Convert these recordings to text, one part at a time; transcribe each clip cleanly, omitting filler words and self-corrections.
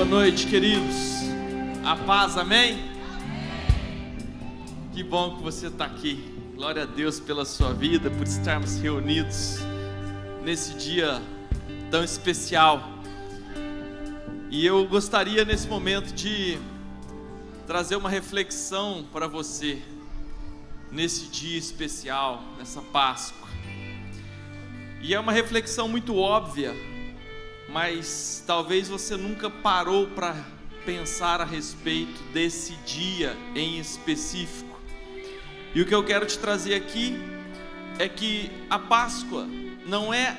noite, queridos. A paz, amém? Que bom que você está aqui. Glória a Deus pela sua vida, por estarmos reunidos nesse dia tão especial. E eu gostaria nesse momento de trazer uma reflexão para você nesse dia especial, nessa Páscoa. E é uma reflexão muito óbvia, mas talvez você nunca parou para pensar a respeito desse dia em específico. E o que eu quero te trazer aqui é que a Páscoa não é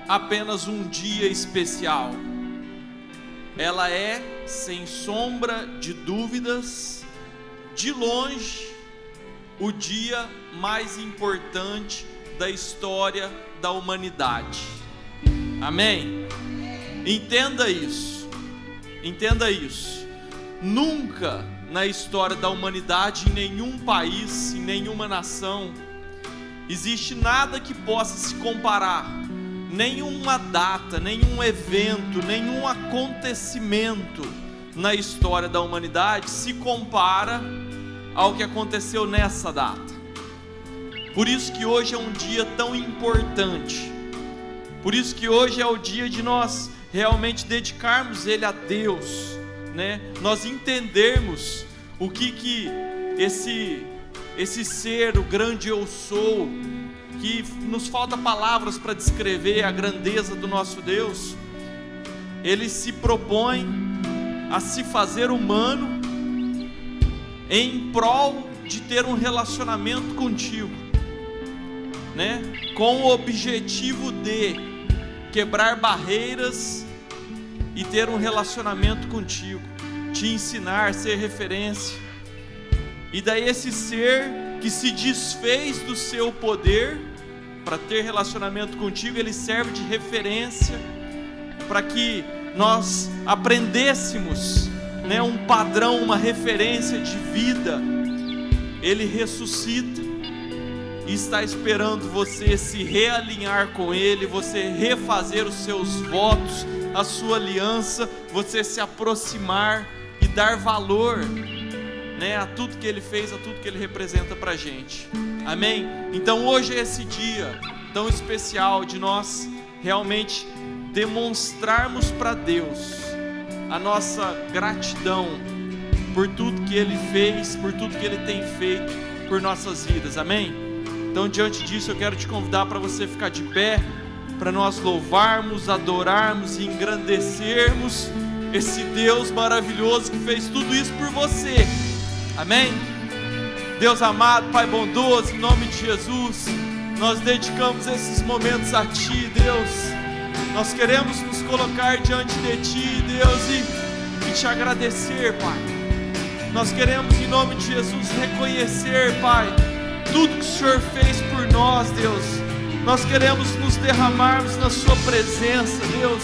apenas um dia especial. Ela é, sem sombra de dúvidas, de longe, o dia mais importante da história da humanidade. Amém? Entenda isso. Entenda isso. Nunca na história da humanidade, em nenhum país, em nenhuma nação, existe nada que possa se comparar. Nenhuma data, nenhum evento, nenhum acontecimento na história da humanidade se compara ao que aconteceu nessa data. Por isso que hoje é um dia tão importante. Por isso que hoje é o dia de nós realmente dedicarmos ele a Deus, né? Nós entendermos o que esse ser, o grande eu sou, que nos falta palavras para descrever a grandeza do nosso Deus. Ele se propõe a se fazer humano em prol de ter um relacionamento contigo, né? Com o objetivo de quebrar barreiras e ter um relacionamento contigo, te ensinar, ser referência. E daí esse ser que se desfez do seu poder para ter relacionamento contigo, ele serve de referência para que nós aprendêssemos, né, um padrão, uma referência de vida. Ele ressuscita e está esperando você se realinhar com Ele, você refazer os seus votos, a sua aliança, você se aproximar e dar valor, né, a tudo que Ele fez, a tudo que Ele representa para a gente. Amém? Então hoje é esse dia tão especial de nós realmente demonstrarmos para Deus a nossa gratidão por tudo que Ele fez, por tudo que Ele tem feito por nossas vidas. Amém? Então, diante disso, eu quero te convidar para você ficar de pé, para nós louvarmos, adorarmos e engrandecermos esse Deus maravilhoso que fez tudo isso por você. Amém? Deus amado, Pai bondoso, em nome de Jesus, nós dedicamos esses momentos a Ti, Deus. Nós queremos nos colocar diante de Ti, Deus, e Te agradecer, Pai. Nós queremos, em nome de Jesus, reconhecer, Pai, tudo que o Senhor fez por nós, Deus. Nós queremos nos derramarmos na Sua presença, Deus.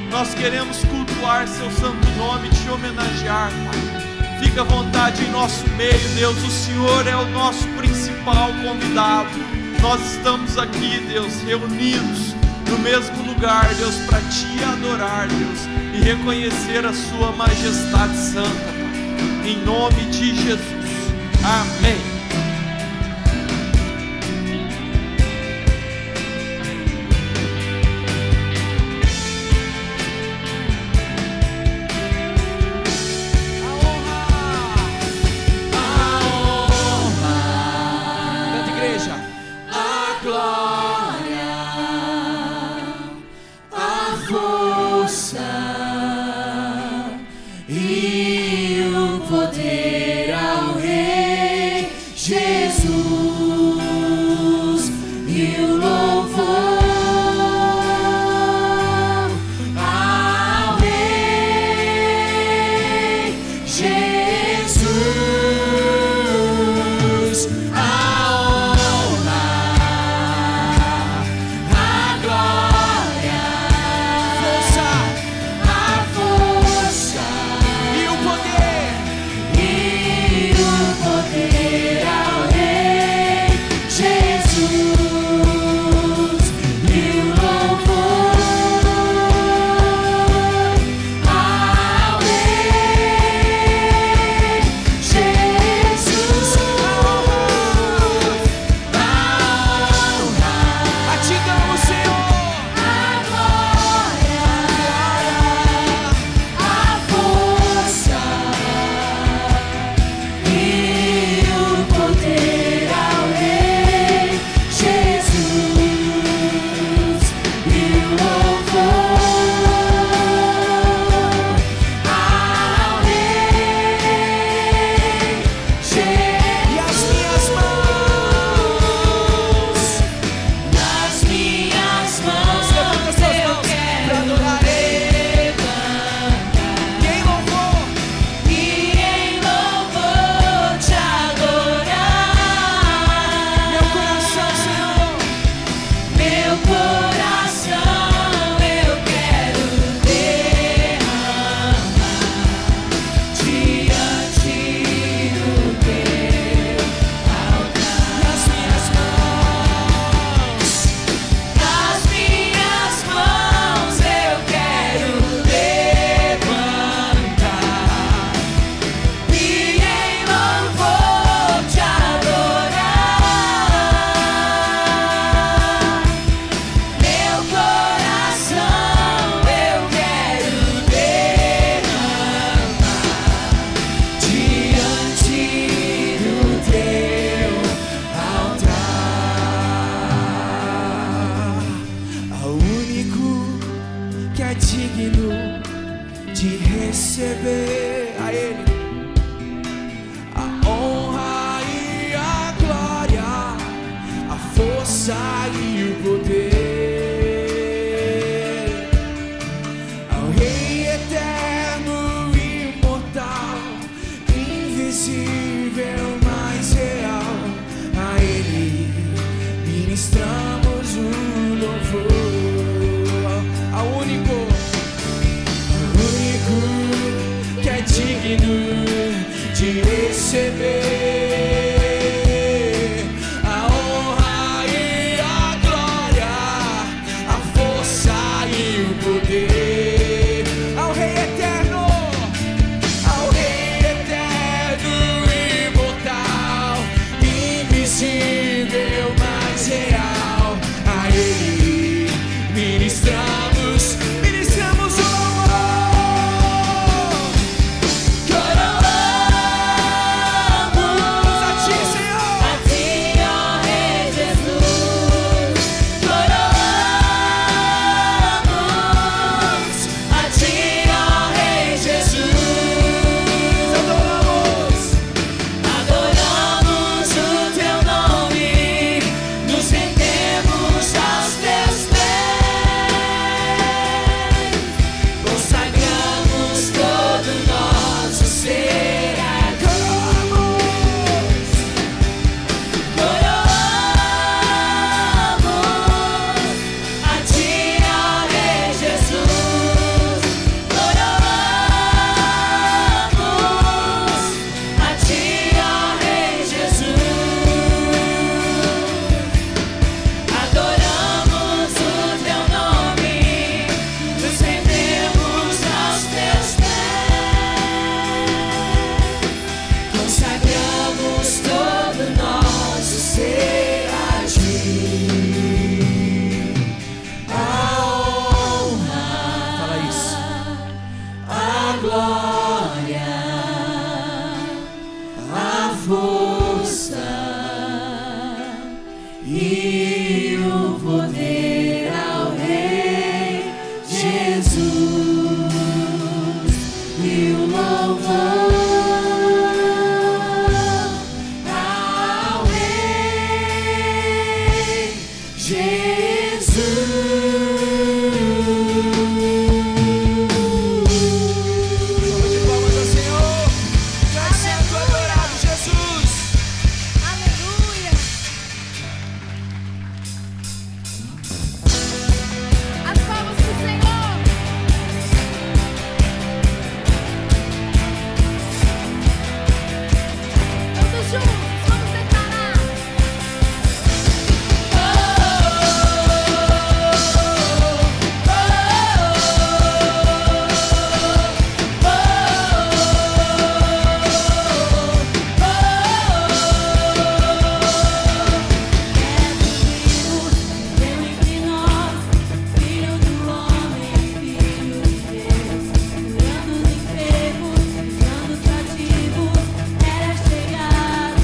Nós queremos cultuar Seu santo nome, Te homenagear, Pai. Fica à vontade em nosso meio, Deus. O Senhor é o nosso principal convidado. Nós estamos aqui, Deus, reunidos no mesmo lugar, Deus, para Te adorar, Deus, e reconhecer a Sua majestade santa, Pai. Em nome de Jesus. Amém. E o poder ao Rei receber a honra e a glória, a força e o poder ao Rei eterno, imortal, invisível, mas real. A Ele ministramos o louvor. Coroamos a Ti, Senhor, A Ti, ó Rei Jesus. Coroamos a Ti, ó Rei Jesus. Adoramos o Teu nome, nos rendemos aos Teus pés, consagramos todo nosso ser a Coroamos a Ti, ó Rei Jesus. Coroamos a Ti, ó Rei Jesus. Adoramos o Teu nome, nos rendemos aos Teus pés, consagramos todo nosso ser a Ti. A honra, fala isso, a glória, a força e o poder ao Rei Jesus, e o louvor ao Rei Jesus. Salva de palmas ao Senhor. Tu és santo, adorado, Jesus. Aleluia. As palmas pro Senhor. Todos juntos, vamos declarar. Vem entre nós, Filho do homem, Filho de Deus, curando os enfermos, livrando os cativos, era chegado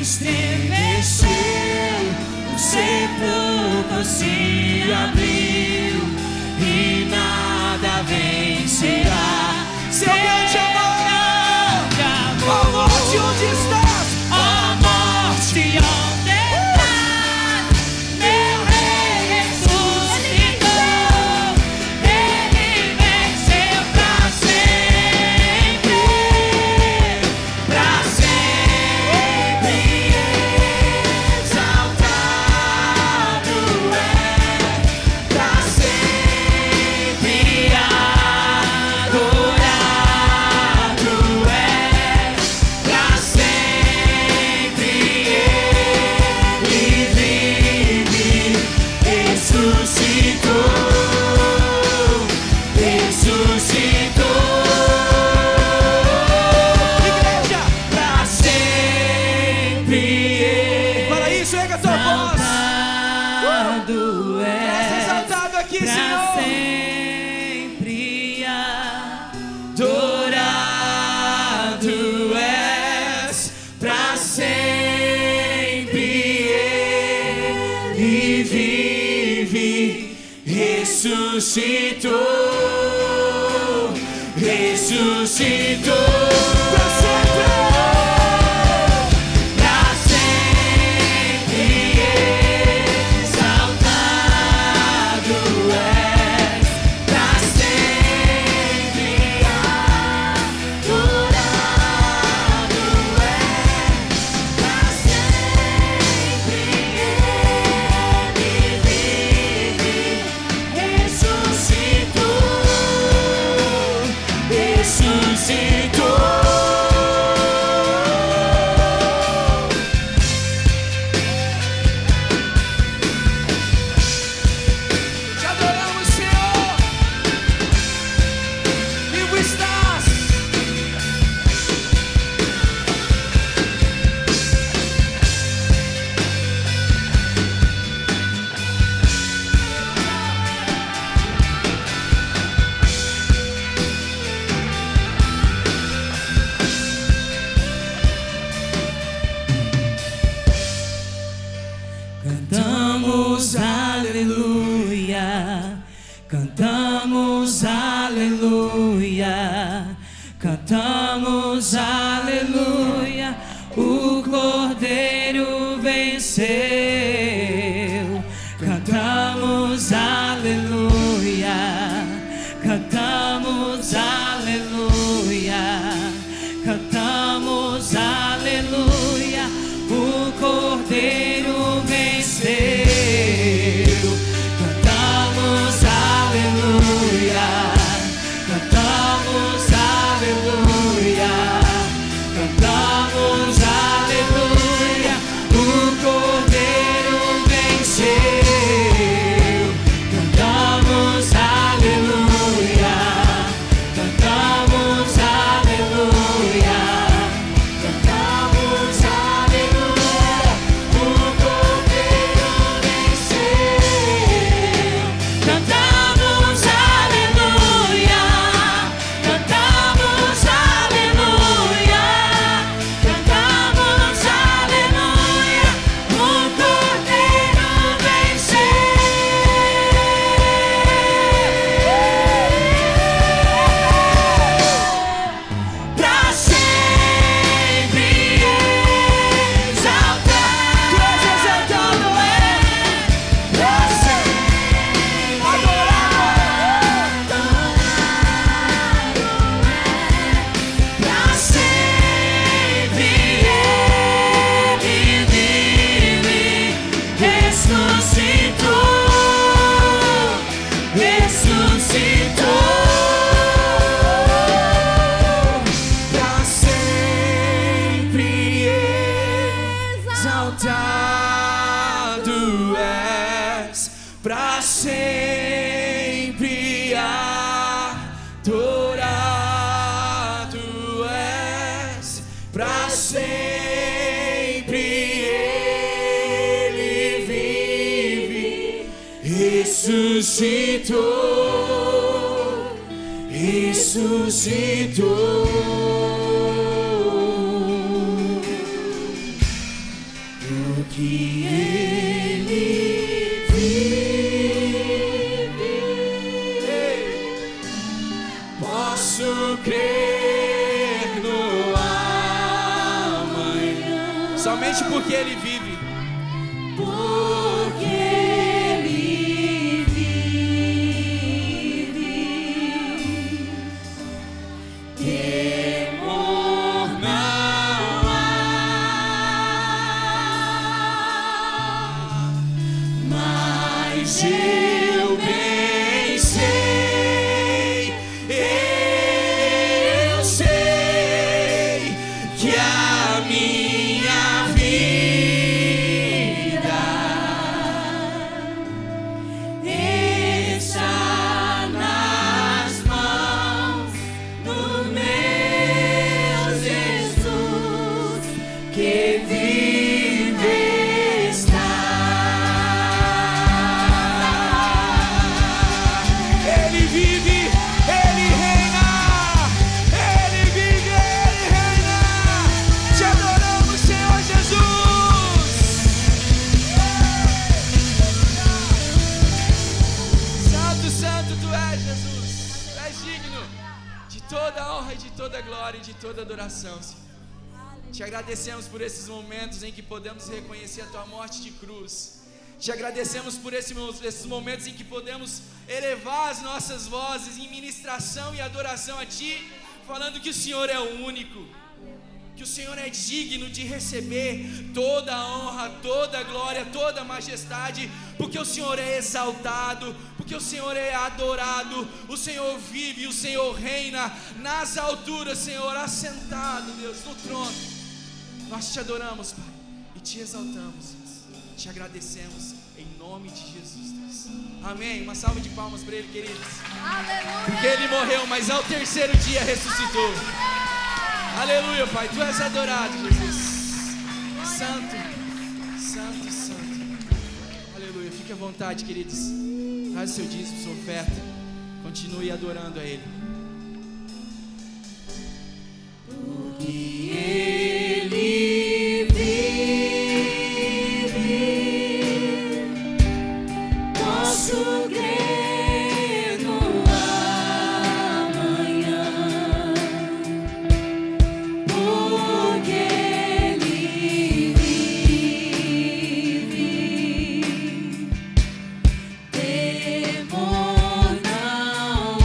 estremeceu, o sepulcro se abriu e nada vencerá. Seu grande amor, ó morte, onde estás? Ó morte, onde estás? Meu rei ressuscitou, ele venceu pra sempre, pra sempre exaltado é, pra sempre adorado é, pra sempre ele vive, ressuscitou, igreja, pra sempre. Fala isso, erga a tua voz. Presta exaltado aqui, Senhor. Sempre Adorado és, pra sempre ele vive, ressuscitou, pra sempre, exaltado és, pra sempre adorado és, pra sempre ele vive, ressuscitou. Te adoramos, Senhor. Vivo estás. cantamos aleluia, cantamos aleluia, cantamos aleluia, o Cordeiro venceu. Cantamos aleluia, cantamos aleluia, cantamos aleluia, o Cordeiro venceu. Cantamos aleluia, cantamos aleluia, cantamos aleluia, o Cordeiro venceu. Cantamos aleluia, cantamos aleluia, cantamos aleluia, o Cordeiro venceu. Cantamos aleluia, cantamos aleluia, cantamos aleluia, o Cordeiro venceu. Pra sempre exaltado, exaltado é, pra sempre adorado é, pra sempre ele vive, ressuscitou, Pra sempre exaltado és, pra sempre adorado és, pra sempre ele vive, ressuscitou, ressuscitou. que Ele vive, posso crer no amanhã. Somente porque Ele vive. Porque Ele vive, temor não há, mas eu bem sei, eu sei que a minha vida está nas mãos do meu Jesus, que vive está. Ele vive, Ele reina. Ele vive, Ele reina. Te adoramos, Senhor Jesus. Santo, santo Tu és, Jesus. Tu és digno de toda a honra e de toda a glória e de toda a adoração, Senhor. Te agradecemos por esses momentos em que podemos reconhecer a Tua morte de cruz. Te agradecemos por esses momentos em que podemos elevar as nossas vozes em ministração e adoração a Ti, falando que o Senhor é o único, que o Senhor é digno de receber toda a honra, toda a glória, toda a majestade, porque o Senhor é exaltado, porque o Senhor é adorado, o Senhor vive, o Senhor reina nas alturas, Senhor, assentado, Deus, no trono. Nós te adoramos, Pai, e te exaltamos, Deus. Te agradecemos em nome de Jesus, Deus. Amém. Uma salva de palmas para Ele, queridos. Porque Ele morreu, mas ao terceiro dia ressuscitou. Aleluia, Pai. Tu és adorado, Jesus. Santo, santo, santo. Aleluia. Fique à vontade, queridos. Traz o seu dízimo, sua oferta. Continue adorando a Ele. que Ele vive, posso crer no amanhã, porque Ele vive, temor não há.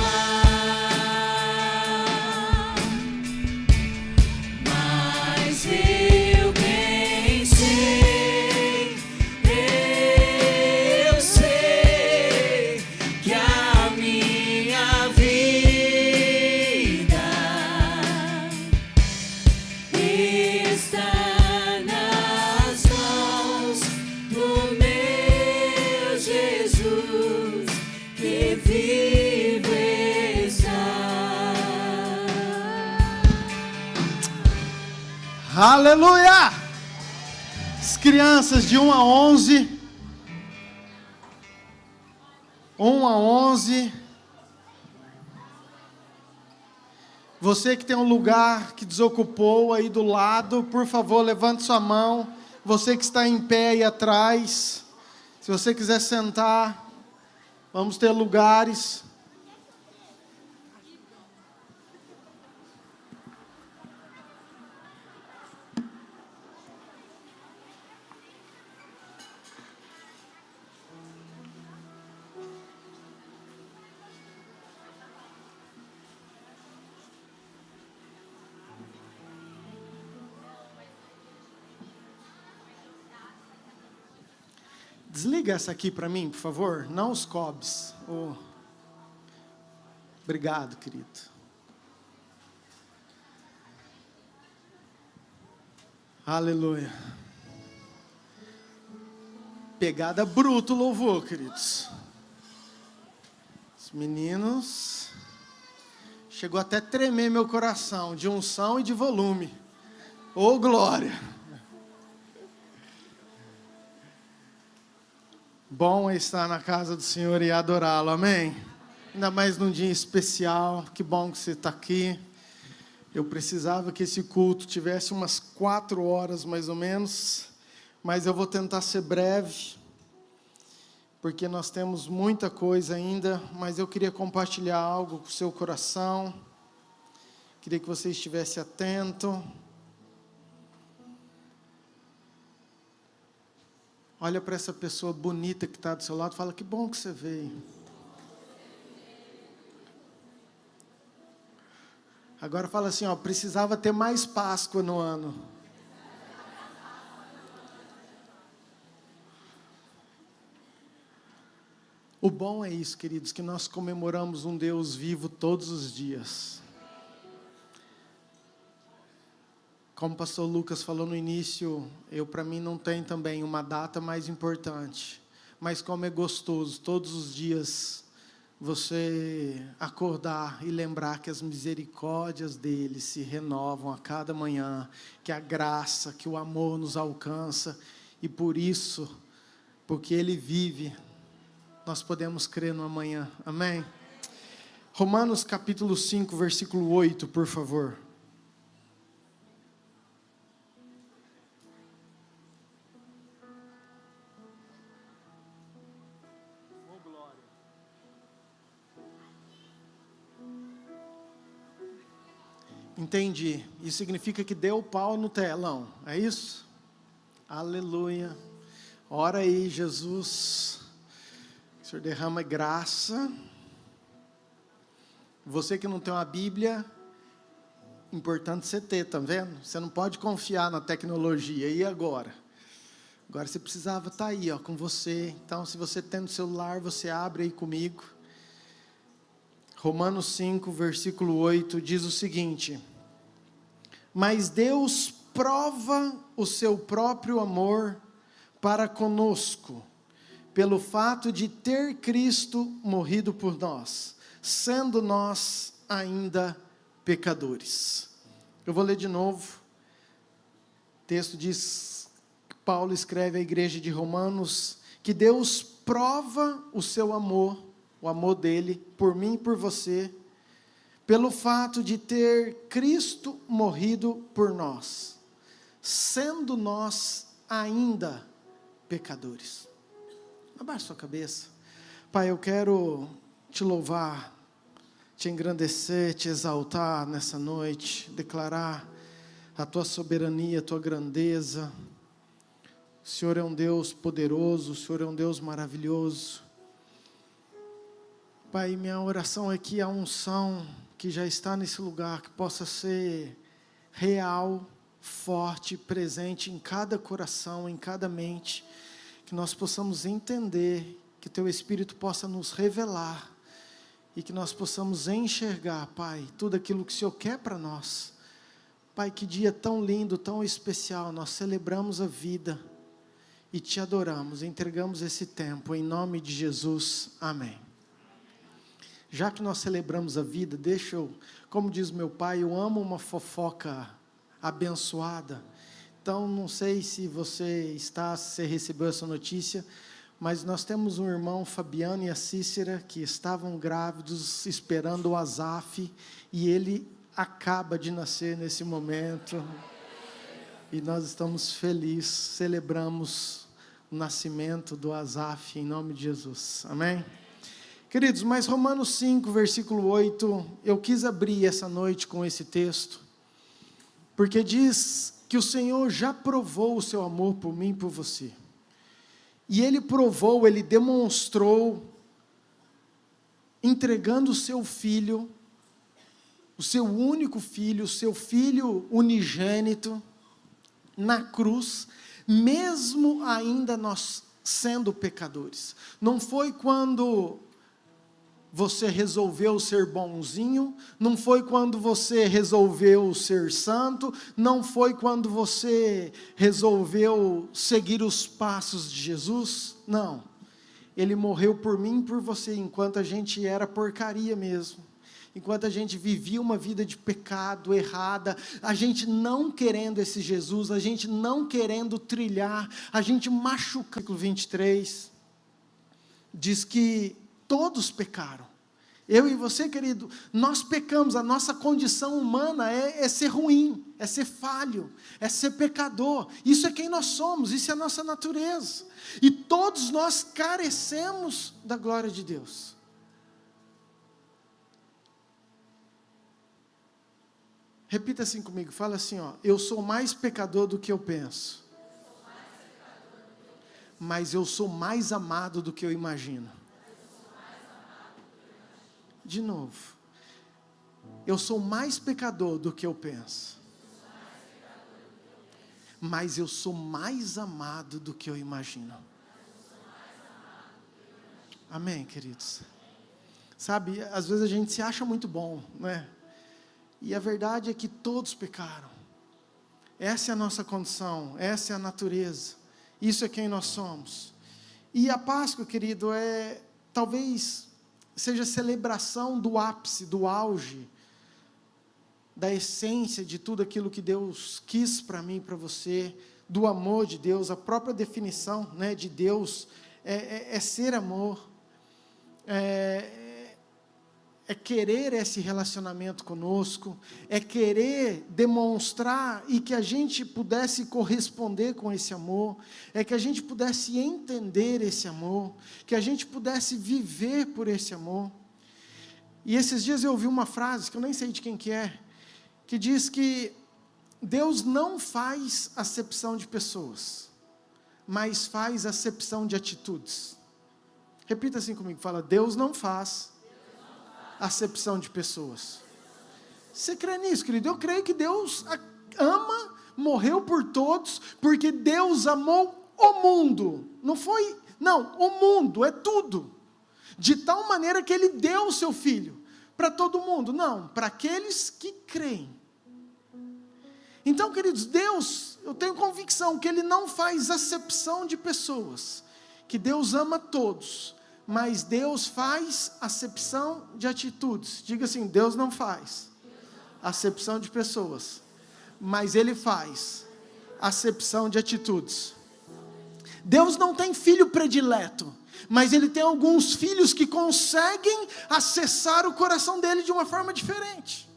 Mas eu bem sei, eu sei que a minha vida está nas mãos do meu Jesus, que vive está. Aleluia! As crianças de 1 a 11. 1 a 11. Você que tem um lugar que desocupou aí do lado, por favor, levante sua mão. Você que está em pé aí atrás, se você quiser sentar, vamos ter lugares. Desliga essa aqui para mim, por favor. Não os cobs. Oh. Obrigado, querido. Aleluia. Pegada bruto louvor, queridos. Os meninos. Chegou até a tremer meu coração, de unção e de volume. Oh, glória. Bom é estar na casa do Senhor e adorá-lo, amém? Ainda mais num dia especial, que bom que você está aqui. Eu precisava que esse culto tivesse umas 4 horas mais ou menos, mas eu vou tentar ser breve, porque nós temos muita coisa ainda, mas eu queria compartilhar algo com o seu coração, queria que você estivesse atento. Olha para essa pessoa bonita que está do seu lado, fala, que bom que você veio. Agora fala assim, ó, precisava ter mais Páscoa no ano. O bom é isso, queridos, que nós comemoramos um Deus vivo todos os dias. Como o pastor Lucas falou no início, para mim não tem também uma data mais importante. Mas como é gostoso, todos os dias, você acordar e lembrar que as misericórdias dele se renovam a cada manhã, que a graça, que o amor nos alcança, e por isso, porque ele vive, nós podemos crer no amanhã. Amém? Romanos capítulo 5, versículo 8, por favor. Entendi. Isso significa que deu pau no telão, é isso? Aleluia. Ora aí, Jesus. O Senhor derrama graça. Você que não tem uma Bíblia, importante você ter, tá vendo? Você não pode confiar na tecnologia. E agora? Agora você precisava estar aí, ó, com você. Então, se você tem no celular, você abre aí comigo. Romanos 5, versículo 8, diz o seguinte: mas Deus prova o seu próprio amor para conosco, pelo fato de ter Cristo morrido por nós, sendo nós ainda pecadores. Eu vou ler de novo. O texto diz, Paulo escreve à igreja de Romanos, que Deus prova o seu amor, o amor dele, por mim e por você, pelo fato de ter Cristo morrido por nós, sendo nós ainda pecadores. Abaixe sua cabeça. Pai, eu quero te louvar, te engrandecer, te exaltar nessa noite, declarar a tua soberania, a tua grandeza. O Senhor é um Deus poderoso, o Senhor é um Deus maravilhoso. Pai, minha oração é que a unção que já está nesse lugar, que possa ser real, forte, presente em cada coração, em cada mente, que nós possamos entender, que Teu Espírito possa nos revelar, e que nós possamos enxergar, Pai, tudo aquilo que o Senhor quer para nós. Pai, que dia tão lindo, tão especial, nós celebramos a vida, e Te adoramos, entregamos esse tempo, em nome de Jesus, amém. Já que nós celebramos a vida, deixa eu, como diz meu pai, eu amo uma fofoca abençoada. Então, não sei se você recebeu essa notícia, mas nós temos um irmão, Fabiano e a Cícera, que estavam grávidos, esperando o Azaf, e ele acaba de nascer nesse momento. E nós estamos felizes, celebramos o nascimento do Azaf, em nome de Jesus. Amém? Queridos, mas Romanos 5, versículo 8, eu quis abrir essa noite com esse texto, porque diz que o Senhor já provou o seu amor por mim e por você. E Ele provou, Ele demonstrou, entregando o seu Filho, o seu único Filho, o seu Filho unigênito, na cruz, mesmo ainda nós sendo pecadores. Não foi quando você resolveu ser bonzinho, não foi quando você resolveu ser santo, não foi quando você resolveu seguir os passos de Jesus, não. Ele morreu por mim e por você, enquanto a gente era porcaria mesmo, enquanto a gente vivia uma vida de pecado, errada, a gente não querendo esse Jesus, a gente não querendo trilhar, a gente machuca. Versículo 23, diz que todos pecaram Eu e você, querido, nós pecamos, a nossa condição humana é ser ruim, é ser falho, é ser pecador. Isso é quem nós somos, isso é a nossa natureza. E todos nós carecemos da glória de Deus. Repita assim comigo, fala assim, ó, eu sou mais pecador do que eu penso. Mas eu sou mais amado do que eu imagino. De novo, eu sou mais pecador do que eu penso, mas eu sou mais amado do que eu imagino. Amém, queridos? Sabe, às vezes a gente se acha muito bom, não é? E a verdade é que todos pecaram. Essa é a nossa condição, essa é a natureza, isso é quem nós somos. E a Páscoa, querido, talvez seja a celebração do ápice, do auge, da essência de tudo aquilo que Deus quis para mim e para você, do amor de Deus. A própria definição, né, de Deus é ser amor, é querer esse relacionamento conosco, é querer demonstrar e que a gente pudesse corresponder com esse amor, é que a gente pudesse entender esse amor, que a gente pudesse viver por esse amor. E esses dias eu ouvi uma frase, que eu nem sei de quem que diz que Deus não faz acepção de pessoas, mas faz acepção de atitudes. Repita assim comigo, fala, Deus não faz acepção de pessoas. Você crê nisso, querido? Eu creio que Deus ama, morreu por todos, porque Deus amou o mundo. Não, o mundo é tudo. De tal maneira que Ele deu o seu Filho para todo mundo. Não, para aqueles que creem. Então, queridos, Deus, eu tenho convicção que Ele não faz acepção de pessoas, que Deus ama todos, mas Deus faz acepção de atitudes. Diga assim, Deus não faz acepção de pessoas, mas Ele faz acepção de atitudes. Deus não tem filho predileto, mas Ele tem alguns filhos que conseguem acessar o coração dEle de uma forma diferente.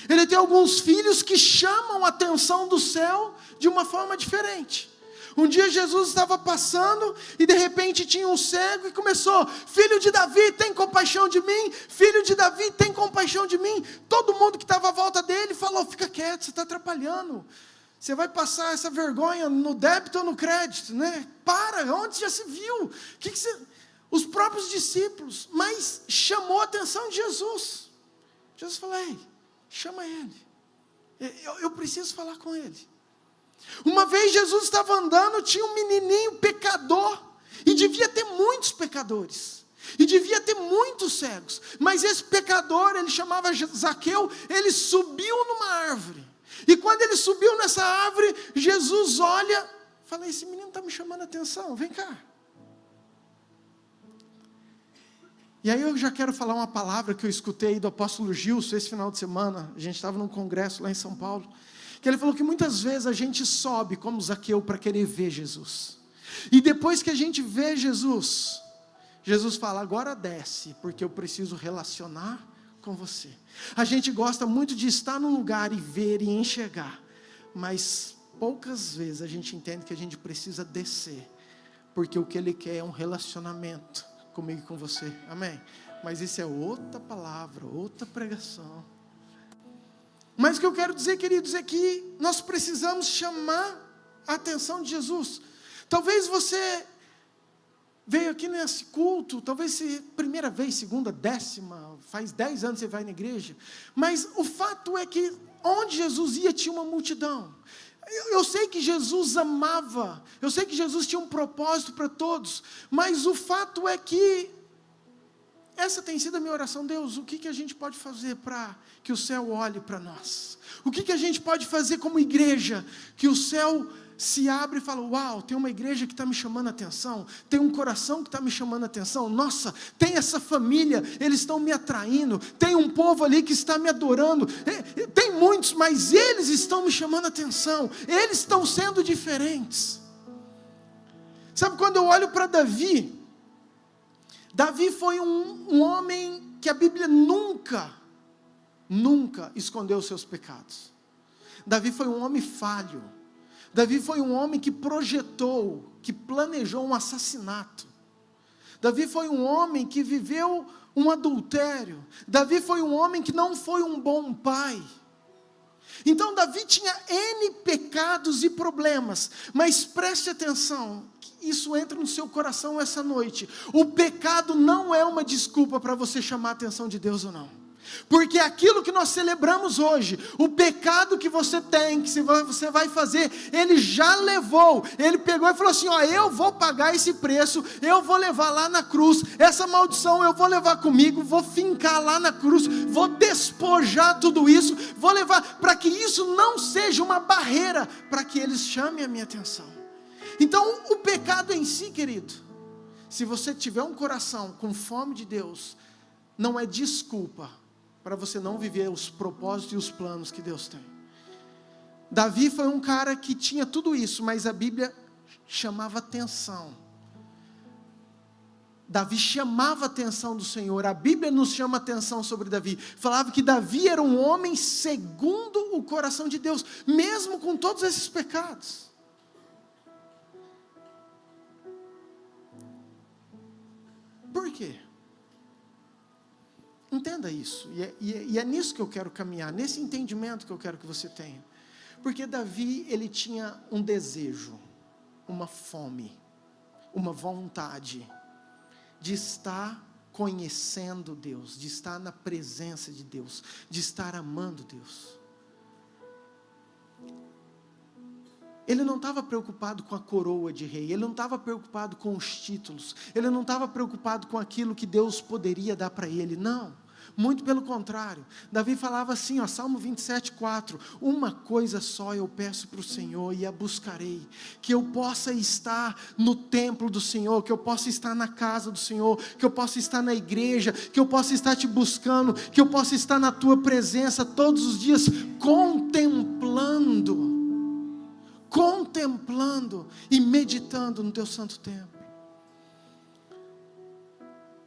Ele tem alguns filhos que chamam a atenção do céu de uma forma diferente. Um dia Jesus estava passando e de repente tinha um cego e começou, filho de Davi, tem compaixão de mim, filho de Davi, tem compaixão de mim. Todo mundo que estava à volta dele falou, fica quieto, você está atrapalhando. Você vai passar essa vergonha no débito ou no crédito, né? Para, onde já se viu? Os próprios discípulos, mas chamou a atenção de Jesus. Jesus falou, ei, chama ele, eu preciso falar com ele. Uma vez Jesus estava andando, tinha um menininho pecador, e devia ter muitos pecadores, e devia ter muitos cegos, mas esse pecador, ele chamava Zaqueu, ele subiu numa árvore, e quando ele subiu nessa árvore, Jesus olha, fala, esse menino está me chamando a atenção, vem cá. E aí eu já quero falar uma palavra que eu escutei do apóstolo Gilson esse final de semana, a gente estava num congresso lá em São Paulo, que ele falou que muitas vezes a gente sobe como Zaqueu para querer ver Jesus, e depois que a gente vê Jesus, Jesus fala, agora desce, porque eu preciso relacionar com você. A gente gosta muito de estar num lugar e ver e enxergar, mas poucas vezes a gente entende que a gente precisa descer, porque o que Ele quer é um relacionamento comigo e com você, amém? Mas isso é outra palavra, outra pregação. Mas o que eu quero dizer, queridos, é que nós precisamos chamar a atenção de Jesus. Talvez você veio aqui nesse culto, talvez primeira vez, segunda, 10ª, faz 10 anos que você vai na igreja, mas o fato é que onde Jesus ia tinha uma multidão. Eu sei que Jesus amava, eu sei que Jesus tinha um propósito para todos, mas o fato é que essa tem sido a minha oração, Deus, o que a gente pode fazer para que o céu olhe para nós? O que a gente pode fazer como igreja, que o céu se abre e fala, uau, tem uma igreja que está me chamando a atenção, tem um coração que está me chamando a atenção, nossa, tem essa família, eles estão me atraindo, tem um povo ali que está me adorando, tem muitos, mas eles estão me chamando a atenção, eles estão sendo diferentes. Sabe, quando eu olho para Davi foi um homem que a Bíblia nunca escondeu os seus pecados. Davi foi um homem falho. Davi foi um homem que projetou, que planejou um assassinato. Davi foi um homem que viveu um adultério. Davi foi um homem que não foi um bom pai. Então Davi tinha N pecados e problemas, mas preste atenção, isso entra no seu coração essa noite. O pecado não é uma desculpa para você chamar a atenção de Deus ou não. Porque aquilo que nós celebramos hoje, o pecado que você tem, que você vai fazer, Ele já levou. Ele pegou e falou assim, ó, eu vou pagar esse preço, eu vou levar lá na cruz, essa maldição eu vou levar comigo, vou fincar lá na cruz, vou despojar tudo isso, vou levar, para que isso não seja uma barreira, para que eles chamem a minha atenção. Então o pecado em si, querido, se você tiver um coração com fome de Deus, não é desculpa para você não viver os propósitos e os planos que Deus tem. Davi foi um cara que tinha tudo isso, mas a Bíblia chamava atenção. Davi chamava a atenção do Senhor. A Bíblia nos chama atenção sobre Davi. Falava que Davi era um homem segundo o coração de Deus, mesmo com todos esses pecados. Por quê? Entenda isso, e é nisso que eu quero caminhar, nesse entendimento que eu quero que você tenha. Porque Davi, ele tinha um desejo, uma fome, uma vontade de estar conhecendo Deus, de estar na presença de Deus, de estar amando Deus. Ele não estava preocupado com a coroa de rei, ele não estava preocupado com os títulos, ele não estava preocupado com aquilo que Deus poderia dar para ele, não, muito pelo contrário. Davi falava assim, ó, Salmo 27:4, uma coisa só eu peço para o Senhor e a buscarei, que eu possa estar no templo do Senhor, que eu possa estar na casa do Senhor, que eu possa estar na igreja, que eu possa estar te buscando, que eu possa estar na tua presença todos os dias, contemplando e meditando no teu santo templo.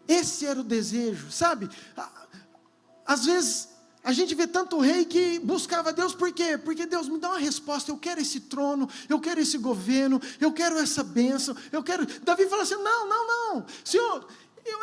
Esse era o desejo, sabe? Às vezes a gente vê tanto rei que buscava Deus, por quê? Porque Deus me dá uma resposta, eu quero esse trono, eu quero esse governo, eu quero essa bênção, eu quero... Davi fala assim, não, Senhor,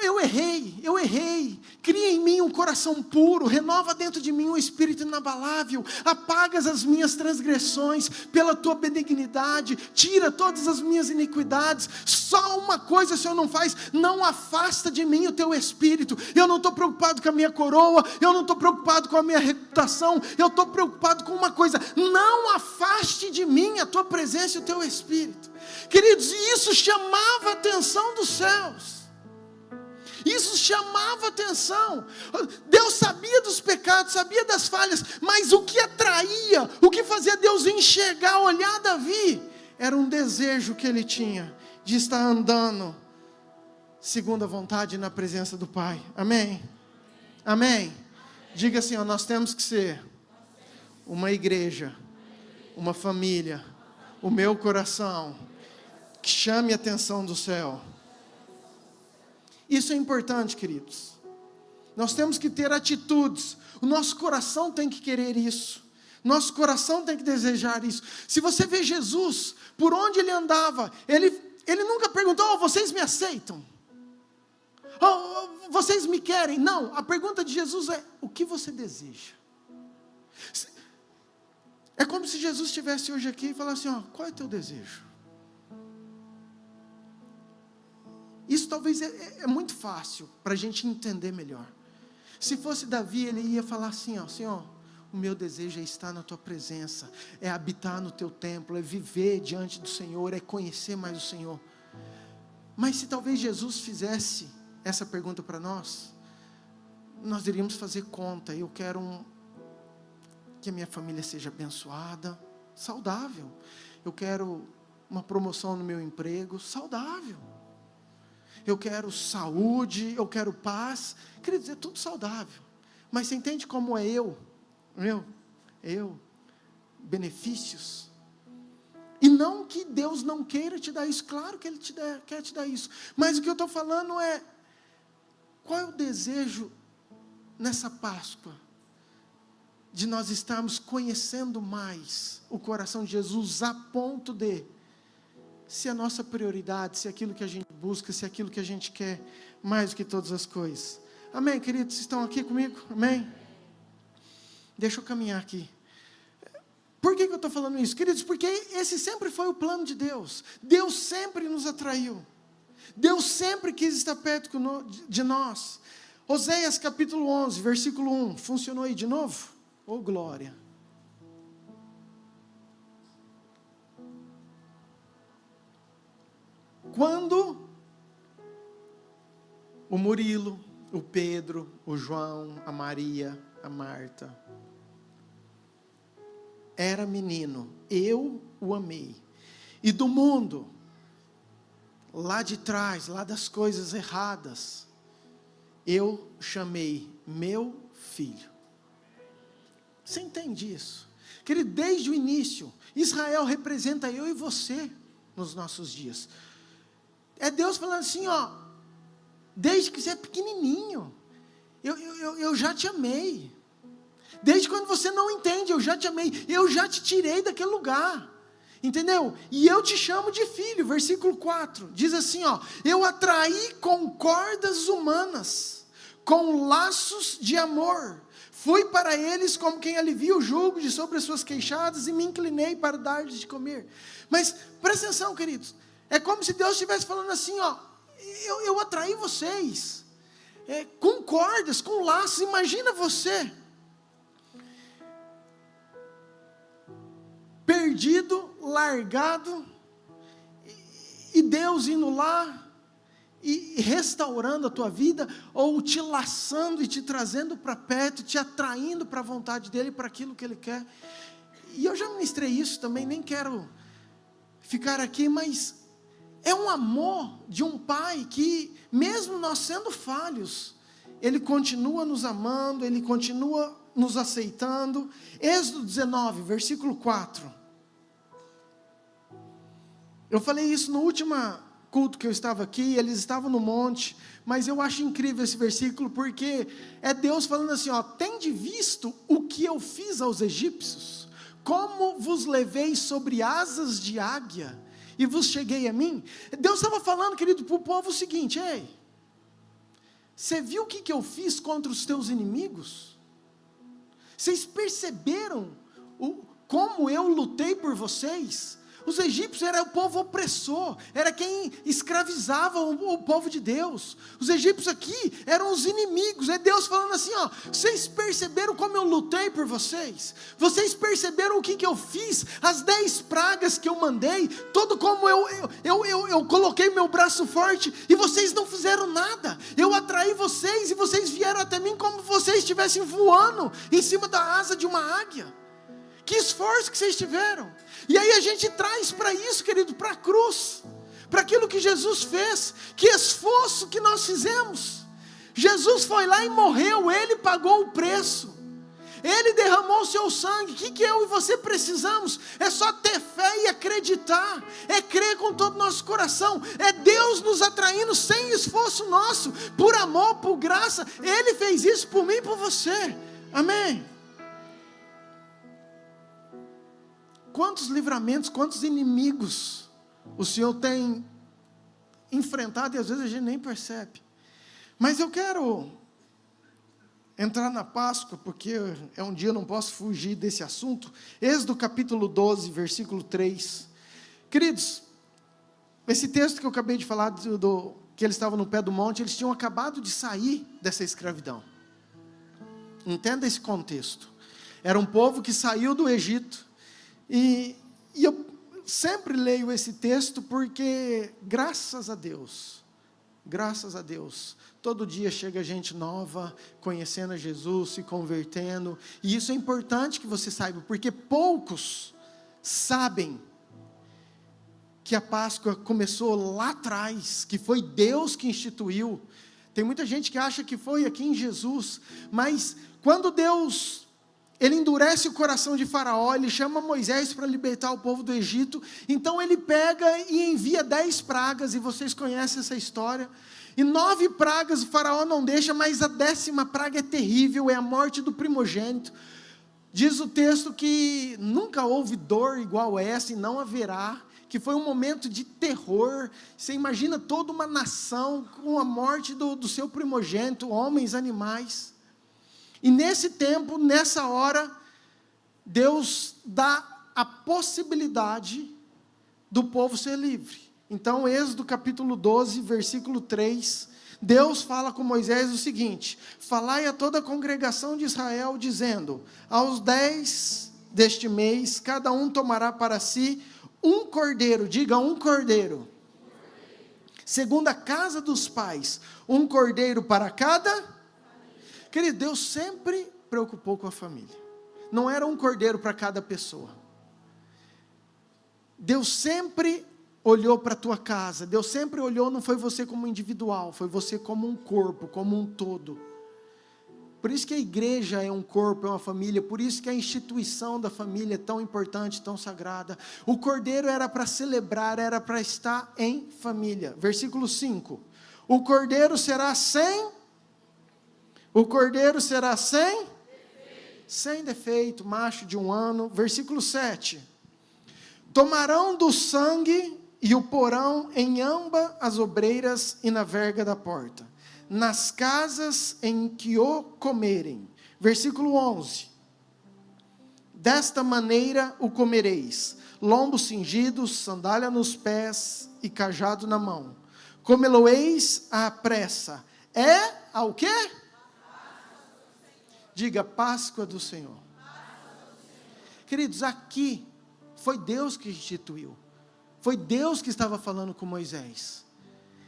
eu errei, cria em mim um coração puro, renova dentro de mim um espírito inabalável, apagas as minhas transgressões pela tua benignidade, tira todas as minhas iniquidades. Só uma coisa o Senhor não faz, não afasta de mim o teu espírito. Eu não estou preocupado com a minha coroa, eu não estou preocupado com a minha reputação, eu estou preocupado com uma coisa, não afaste de mim a tua presença e o teu espírito. Queridos, isso chamava a atenção dos céus. Isso chamava atenção. Deus sabia dos pecados, sabia das falhas, mas o que atraía, o que fazia Deus enxergar, olhar Davi, era um desejo que ele tinha de estar andando segundo a vontade na presença do Pai. Amém? Amém? Diga assim, ó, nós temos que ser uma igreja, uma família, o meu coração, que chame a atenção do céu. Isso é importante, queridos. Nós temos que ter atitudes. O nosso coração tem que querer isso. Nosso coração tem que desejar isso. Se você vê Jesus, por onde ele andava, ele nunca perguntou, vocês me aceitam? Vocês me querem? Não, a pergunta de Jesus é, o que você deseja? É como se Jesus estivesse hoje aqui e falasse assim, qual é o teu desejo? Isso talvez é muito fácil para a gente entender melhor. Se fosse Davi, ele ia falar assim, Senhor, o meu desejo é estar na tua presença, é habitar no teu templo, é viver diante do Senhor, é conhecer mais o Senhor. Mas se talvez Jesus fizesse essa pergunta para nós iríamos fazer conta. Eu quero que a minha família seja abençoada, saudável. Eu quero uma promoção no meu emprego, saudável. Eu quero saúde, eu quero paz. Quer dizer, tudo saudável. Mas você entende como é eu, benefícios? E não que Deus não queira te dar isso, claro que Ele quer te dar isso. Mas o que eu estou falando é, qual é o desejo nessa Páscoa, de nós estarmos conhecendo mais o coração de Jesus, a ponto de, se a nossa prioridade, se aquilo que a gente busca, se aquilo que a gente quer, mais do que todas as coisas. Amém, queridos? Vocês estão aqui comigo? Amém? Deixa eu caminhar aqui. Por que eu estou falando isso? Queridos, porque esse sempre foi o plano de Deus. Deus sempre nos atraiu. Deus sempre quis estar perto de nós. Oséias capítulo 11, versículo 1. Funcionou aí de novo? Oh, glória. Quando o Murilo, o Pedro, o João, a Maria, a Marta, era menino, eu o amei. E do mundo, lá de trás, lá das coisas erradas, eu chamei meu filho. Você entende isso? Querido, desde o início, Israel representa eu e você nos nossos dias. É Deus falando assim, ó, desde que você é pequenininho, eu já te amei. Desde quando você não entende, eu já te amei, eu já te tirei daquele lugar. Entendeu? E eu te chamo de filho, versículo 4, diz assim, ó, eu atraí com cordas humanas, com laços de amor, fui para eles como quem alivia o jugo de sobre as suas queixadas e me inclinei para dar-lhes de comer. Mas, presta atenção, queridos, é como se Deus estivesse falando assim, ó, eu atraí vocês, com cordas, com laços. Imagina você, perdido, largado, e Deus indo lá, e restaurando a tua vida, ou te laçando e te trazendo para perto, te atraindo para a vontade dEle, para aquilo que Ele quer. E eu já ministrei isso também, nem quero ficar aqui, mas é um amor de um pai que, mesmo nós sendo falhos, Ele continua nos amando, Ele continua nos aceitando. Êxodo 19, versículo 4. Eu falei isso no último culto que eu estava aqui, eles estavam no monte, mas eu acho incrível esse versículo, porque é Deus falando assim, ó, tende visto o que eu fiz aos egípcios, como vos levei sobre asas de águia, e vos cheguei a mim. Deus estava falando, querido, para o povo o seguinte, ei, você viu o que eu fiz contra os teus inimigos? Vocês perceberam como eu lutei por vocês? Os egípcios eram o povo opressor, era quem escravizava o povo de Deus. Os egípcios aqui eram os inimigos. É Deus falando assim, ó, vocês perceberam como eu lutei por vocês? Vocês perceberam o que eu fiz? As 10 pragas que eu mandei, todo como eu coloquei meu braço forte, e vocês não fizeram nada. Eu atraí vocês, e vocês vieram até mim como se vocês estivessem voando em cima da asa de uma águia. Que esforço que vocês tiveram. E aí a gente traz para isso, querido, para a cruz, para aquilo que Jesus fez. Que esforço que nós fizemos. Jesus foi lá e morreu, Ele pagou o preço, Ele derramou o seu sangue. O que eu e você precisamos? É só ter fé e acreditar, é crer com todo o nosso coração, é Deus nos atraindo sem esforço nosso, por amor, por graça. Ele fez isso por mim e por você, amém? Quantos livramentos, quantos inimigos o Senhor tem enfrentado, e às vezes a gente nem percebe. Mas eu quero entrar na Páscoa, porque é um dia, eu não posso fugir desse assunto. Êxodo capítulo 12, versículo 3. Queridos, esse texto que eu acabei de falar, que eles estavam no pé do monte, eles tinham acabado de sair dessa escravidão. Entenda esse contexto. Era um povo que saiu do Egito. E eu sempre leio esse texto porque, graças a Deus, todo dia chega gente nova, conhecendo a Jesus, se convertendo, e isso é importante que você saiba, porque poucos sabem que a Páscoa começou lá atrás, que foi Deus que instituiu. Tem muita gente que acha que foi aqui em Jesus, mas quando Deus, Ele endurece o coração de Faraó, Ele chama Moisés para libertar o povo do Egito, então Ele pega e envia 10 pragas, e vocês conhecem essa história, E 9 pragas o faraó não deixa, mas a 10ª praga é terrível, é a morte do primogênito. Diz o texto que nunca houve dor igual essa e não haverá, que foi um momento de terror. Você imagina toda uma nação com a morte do seu primogênito, homens, animais. E nesse tempo, nessa hora, Deus dá a possibilidade do povo ser livre. Então, Êxodo capítulo 12, versículo 3, Deus fala com Moisés o seguinte: falai a toda a congregação de Israel, dizendo, aos 10 deste mês, cada um tomará para si um cordeiro, diga um cordeiro, segundo a casa dos pais, um cordeiro para cada. Querido, Deus sempre preocupou com a família, não era um cordeiro para cada pessoa. Deus sempre olhou para a tua casa, Deus sempre olhou, não foi você como individual, foi você como um corpo, como um todo. Por isso que a igreja é um corpo, é uma família, por isso que a instituição da família é tão importante, tão sagrada. O cordeiro era para celebrar, era para estar em família. Versículo 5, o cordeiro será sem defeito, macho de 1 ano. Versículo 7, tomarão do sangue e o porão em ambas as obreiras e na verga da porta, nas casas em que o comerem. Versículo 11, desta maneira o comereis, lombos cingidos, sandália nos pés e cajado na mão, comê-lo-eis à pressa, ao quê? Diga, Páscoa do Senhor. Queridos, aqui foi Deus que instituiu, foi Deus que estava falando com Moisés.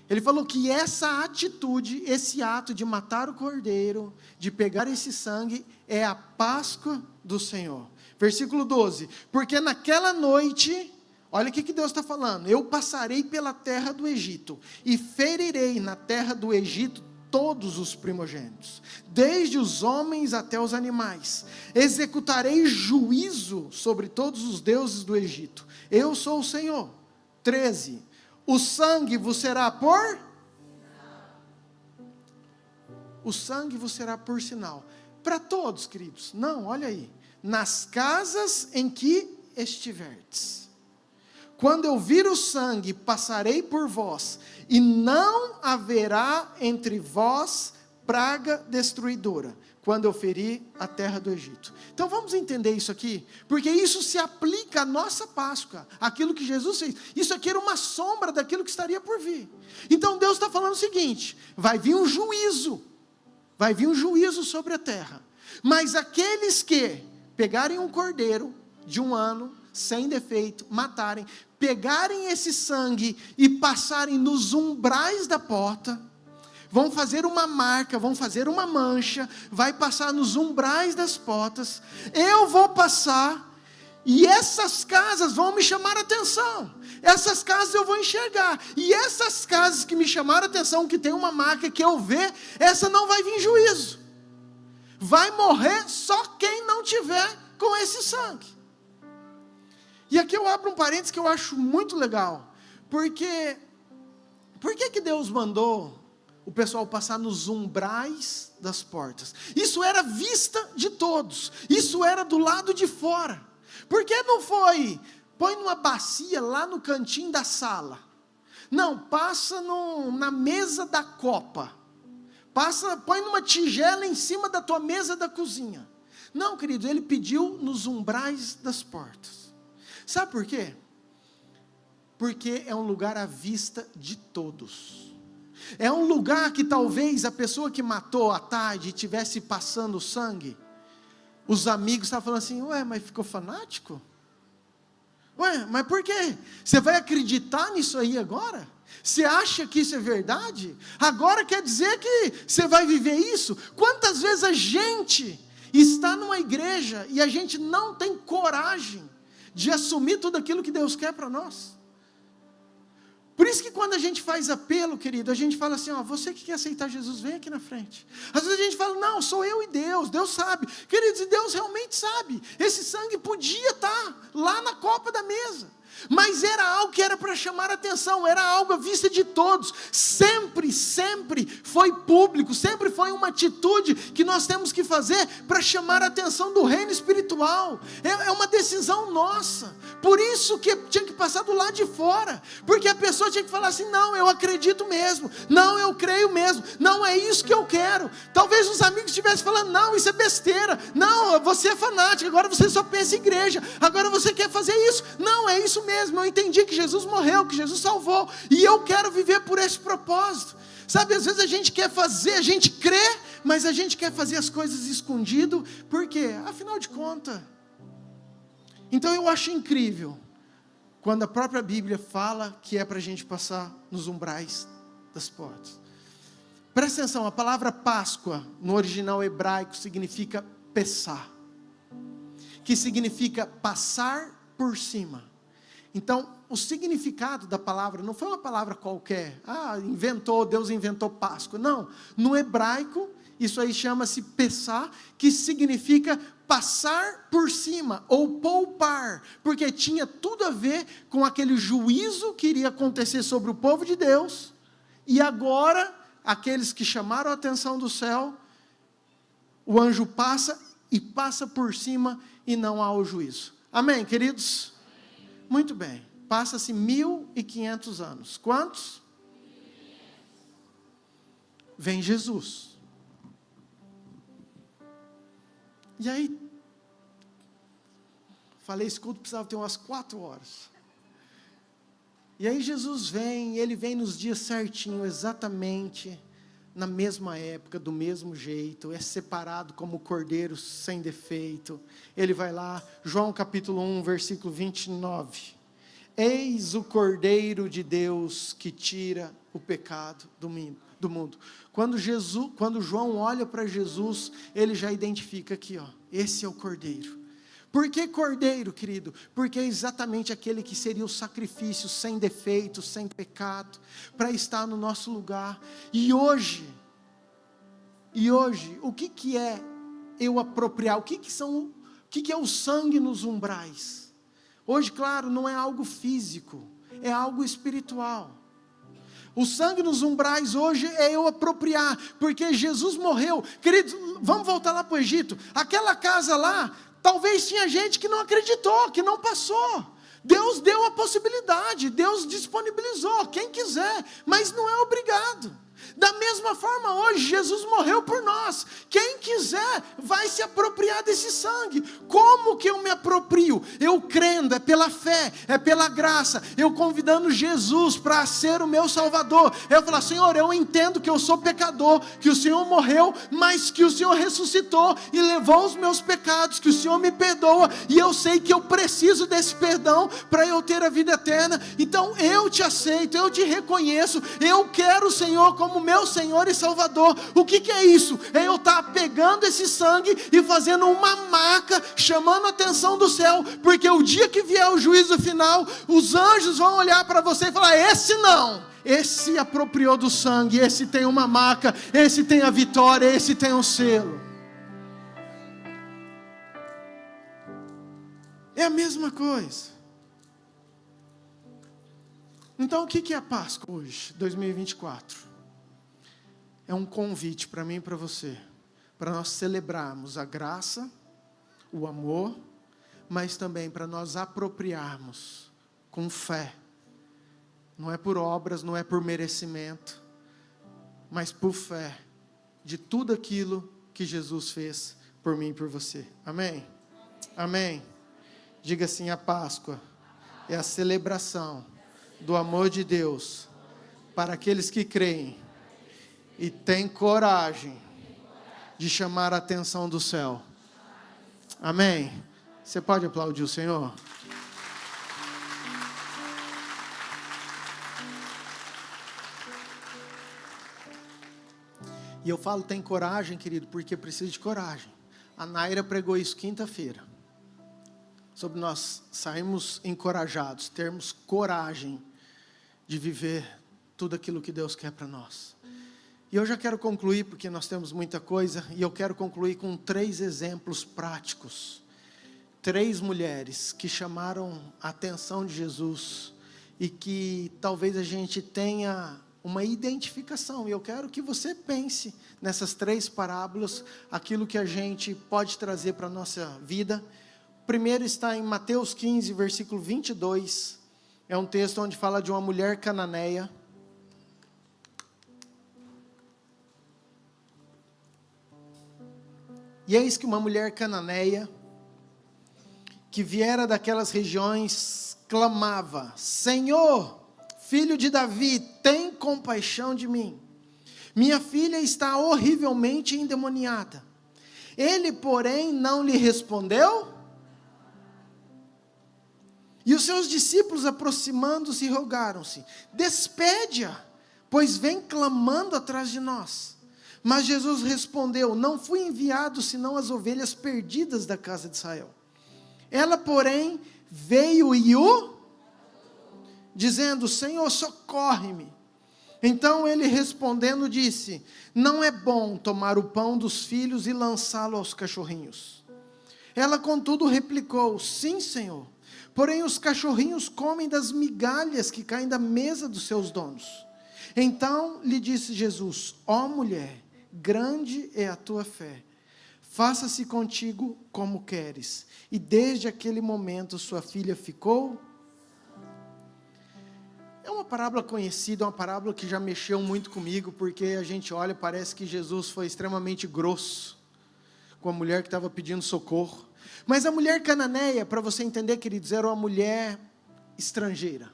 Ele falou que essa atitude, esse ato de matar o cordeiro, de pegar esse sangue, é a Páscoa do Senhor. Versículo 12, porque naquela noite, olha o que Deus está falando, eu passarei pela terra do Egito, e ferirei na terra do Egito todos os primogênitos, desde os homens até os animais, executarei juízo sobre todos os deuses do Egito, eu sou o Senhor. 13, o sangue vos será por sinal, para todos, queridos, não, olha aí, nas casas em que estiverdes, quando eu vir o sangue, passarei por vós, e não haverá entre vós praga destruidora, quando eu ferir a terra do Egito. Então vamos entender isso aqui, porque isso se aplica à nossa Páscoa, aquilo que Jesus fez. Isso aqui era uma sombra daquilo que estaria por vir. Então Deus está falando o seguinte, vai vir um juízo sobre a terra, mas aqueles que pegarem um cordeiro de 1 ano, sem defeito, matarem, pegarem esse sangue e passarem nos umbrais da porta, vão fazer uma marca, vão fazer uma mancha, vai passar nos umbrais das portas, eu vou passar, e essas casas vão me chamar a atenção, essas casas eu vou enxergar, e essas casas que me chamaram a atenção, que tem uma marca que eu ver, essa não vai vir juízo, vai morrer só quem não tiver com esse sangue. E aqui eu abro um parênteses que eu acho muito legal, porque por que Deus mandou o pessoal passar nos umbrais das portas? Isso era vista de todos, isso era do lado de fora. Por que não foi, põe numa bacia lá no cantinho da sala? Não, passa na mesa da copa, põe numa tigela em cima da tua mesa da cozinha. Não, querido, ele pediu nos umbrais das portas. Sabe por quê? Porque é um lugar à vista de todos. É um lugar que talvez a pessoa que matou à tarde estivesse passando sangue, os amigos estavam falando assim, ué, mas ficou fanático? Ué, mas por quê? Você vai acreditar nisso aí agora? Você acha que isso é verdade? Agora quer dizer que você vai viver isso? Quantas vezes a gente está numa igreja e a gente não tem coragem de assumir tudo aquilo que Deus quer para nós? Por isso que quando a gente faz apelo, querido, a gente fala assim, ó, você que quer aceitar Jesus, vem aqui na frente. Às vezes a gente fala, não, sou eu e Deus sabe. Queridos, e Deus realmente sabe, esse sangue podia estar lá na copa da mesa, mas era algo algo que era para chamar a atenção, era algo à vista de todos. Sempre foi público, sempre foi uma atitude que nós temos que fazer para chamar a atenção do reino espiritual. É uma decisão nossa. Por isso que tinha que passar do lado de fora, porque a pessoa tinha que falar assim: não, eu acredito mesmo, não, eu creio mesmo, não, é isso que eu quero. Talvez os amigos estivessem falando: não, isso é besteira, não, você é fanático, agora você só pensa em igreja, agora você quer fazer isso. Não, é isso mesmo, eu entendi que Jesus morreu, que Jesus salvou, e eu quero viver por esse propósito. Sabe, às vezes a gente quer fazer, a gente crê, mas a gente quer fazer as coisas escondido. Por quê? Afinal de contas. Então eu acho incrível quando a própria Bíblia fala que é para a gente passar nos umbrais das portas. Presta atenção, a palavra Páscoa no original hebraico significa Pessá, que significa passar por cima. Então, o significado da palavra não foi uma palavra qualquer. Deus inventou Páscoa. Não, no hebraico, isso aí chama-se Pessá, que significa passar por cima, ou poupar, porque tinha tudo a ver com aquele juízo que iria acontecer sobre o povo de Deus, e agora, aqueles que chamaram a atenção do céu, o anjo passa por cima, e não há o juízo. Amém, queridos? Muito bem, passa-se 1500 anos. Quantos? Vem Jesus. E aí, falei, esse culto precisava ter umas 4 horas. E aí Jesus vem, ele vem nos dias certinho, exatamente na mesma época, do mesmo jeito, é separado como cordeiro sem defeito. Ele vai lá, João capítulo 1, versículo 29. Eis o Cordeiro de Deus que tira o pecado do mundo. Quando João olha para Jesus, ele já identifica aqui, esse é o Cordeiro. Por que Cordeiro, querido? Porque é exatamente aquele que seria o sacrifício sem defeito, sem pecado, para estar no nosso lugar. E hoje, o que é eu apropriar? O que é o sangue nos umbrais? Hoje, claro, não é algo físico, é algo espiritual. O sangue nos umbrais hoje é eu apropriar, porque Jesus morreu. Queridos, vamos voltar lá para o Egito. Aquela casa lá, talvez tinha gente que não acreditou, que não passou. Deus deu a possibilidade, Deus disponibilizou, quem quiser, mas não é obrigado. Da mesma forma hoje, Jesus morreu por nós. Quem quiser vai se apropriar desse sangue. Como que eu me aproprio? Eu crendo, é pela fé, é pela graça. Eu convidando Jesus para ser o meu Salvador. Eu falo: Senhor, eu entendo que eu sou pecador, que o Senhor morreu, mas que o Senhor ressuscitou e levou os meus pecados, que o Senhor me perdoa, e eu sei que eu preciso desse perdão para eu ter a vida eterna. Então eu te aceito, eu te reconheço, eu quero o Senhor como meu Senhor e Salvador. O que é isso? É eu estar pegando esse sangue e fazendo uma marca, chamando a atenção do céu, porque o dia que vier o juízo final, os anjos vão olhar para você e falar: esse não, esse apropriou do sangue, esse tem uma marca, esse tem a vitória, esse tem um selo. É a mesma coisa. Então o que é a Páscoa hoje, 2024? É um convite para mim e para você, para nós celebrarmos a graça, o amor, mas também para nós apropriarmos com fé. Não é por obras, não é por merecimento, mas por fé, de tudo aquilo que Jesus fez por mim e por você. Amém? Amém? Diga assim: a Páscoa é a celebração do amor de Deus para aqueles que creem e têm coragem de chamar a atenção do céu. Amém? Você pode aplaudir o Senhor? E eu falo tem coragem, querido, porque precisa de coragem. A Naira pregou isso quinta-feira, sobre nós sairmos encorajados, termos coragem de viver tudo aquilo que Deus quer para nós. E eu já quero concluir, porque nós temos muita coisa, e eu quero concluir com 3 exemplos práticos. 3 mulheres que chamaram a atenção de Jesus, e que talvez a gente tenha uma identificação. E eu quero que você pense nessas 3 parábolas, aquilo que a gente pode trazer para a nossa vida. O primeiro está em Mateus 15, versículo 22. É um texto onde fala de uma mulher cananeia. E eis que uma mulher cananeia, que viera daquelas regiões, clamava: Senhor, filho de Davi, tem compaixão de mim. Minha filha está horrivelmente endemoniada. Ele, porém, não lhe respondeu. E os seus discípulos, aproximando-se, rogaram-se: despede-a, pois vem clamando atrás de nós. Mas Jesus respondeu: não fui enviado senão as ovelhas perdidas da casa de Israel. Ela, porém, veio e dizendo: Senhor, socorre-me. Então ele respondendo disse: não é bom tomar o pão dos filhos e lançá-lo aos cachorrinhos. Ela, contudo, replicou: sim, Senhor, porém os cachorrinhos comem das migalhas que caem da mesa dos seus donos. Então lhe disse Jesus: ó mulher, grande é a tua fé, faça-se contigo como queres. E desde aquele momento sua filha ficou. É uma parábola conhecida, uma parábola que já mexeu muito comigo, porque a gente olha, parece que Jesus foi extremamente grosso com a mulher que estava pedindo socorro. Mas a mulher cananeia, para você entender, queridos, era uma mulher estrangeira.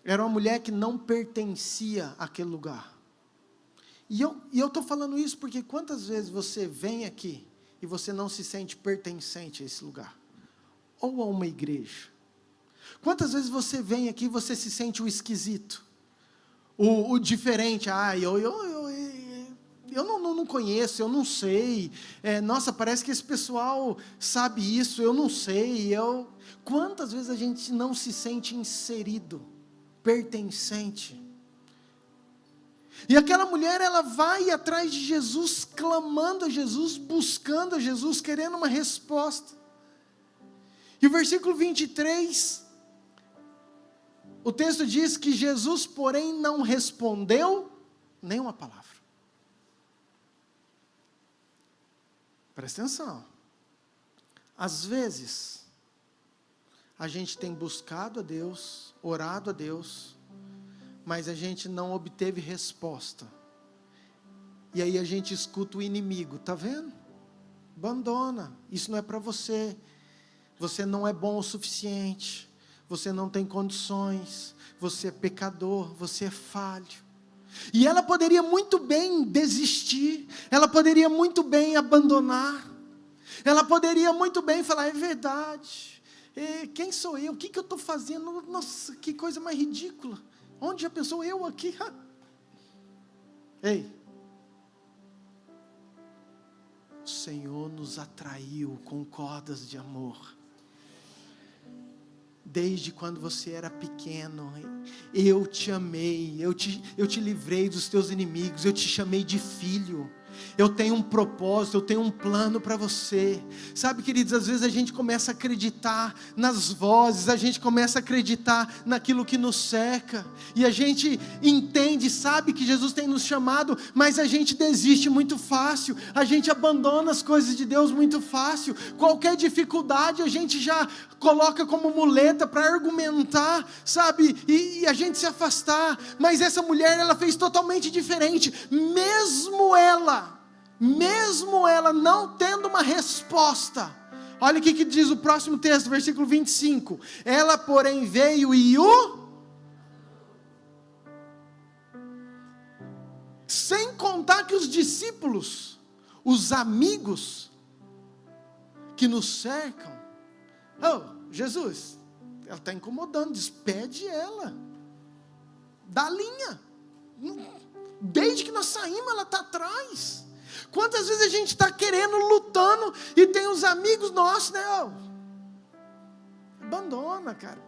Era uma mulher que não pertencia àquele lugar. E eu estou falando isso porque quantas vezes você vem aqui e você não se sente pertencente a esse lugar? Ou a uma igreja? Quantas vezes você vem aqui e você se sente o esquisito? O diferente? Eu não conheço, eu não sei. Nossa, parece que esse pessoal sabe isso, eu não sei. Quantas vezes a gente não se sente inserido, pertencente? E aquela mulher, ela vai atrás de Jesus, clamando a Jesus, buscando a Jesus, querendo uma resposta. E o versículo 23, o texto diz que Jesus, porém, não respondeu nenhuma palavra. Presta atenção. Às vezes, a gente tem buscado a Deus, orado a Deus, mas a gente não obteve resposta. E aí a gente escuta o inimigo: tá vendo? Abandona, isso não é para você. Você não é bom o suficiente. Você não tem condições. Você é pecador, você é falho. E ela poderia muito bem desistir. Ela poderia muito bem abandonar. Ela poderia muito bem falar: é verdade. Quem sou eu? O que eu estou fazendo? Nossa, que coisa mais ridícula. Onde já pensou eu aqui? Ei, o Senhor nos atraiu com cordas de amor. Desde quando você era pequeno, eu te amei, eu te livrei dos teus inimigos, eu te chamei de filho. Eu tenho um propósito, eu tenho um plano para você. Sabe, queridos, às vezes a gente começa a acreditar nas vozes, a gente começa a acreditar naquilo que nos cerca, e a gente entende, sabe que Jesus tem nos chamado, mas a gente desiste muito fácil, a gente abandona as coisas de Deus muito fácil. Qualquer dificuldade a gente já coloca como muleta para argumentar, sabe, e a gente se afastar. Mas essa mulher, ela fez totalmente diferente. Mesmo ela não tendo uma resposta, olha o que diz o próximo texto, versículo 25, ela porém veio e sem contar que os discípulos, os amigos que nos cercam: Jesus, ela está incomodando, despede ela, dá linha, desde que nós saímos ela está atrás. Quantas vezes a gente está querendo, lutando, e tem os amigos nossos, né? Abandona, cara.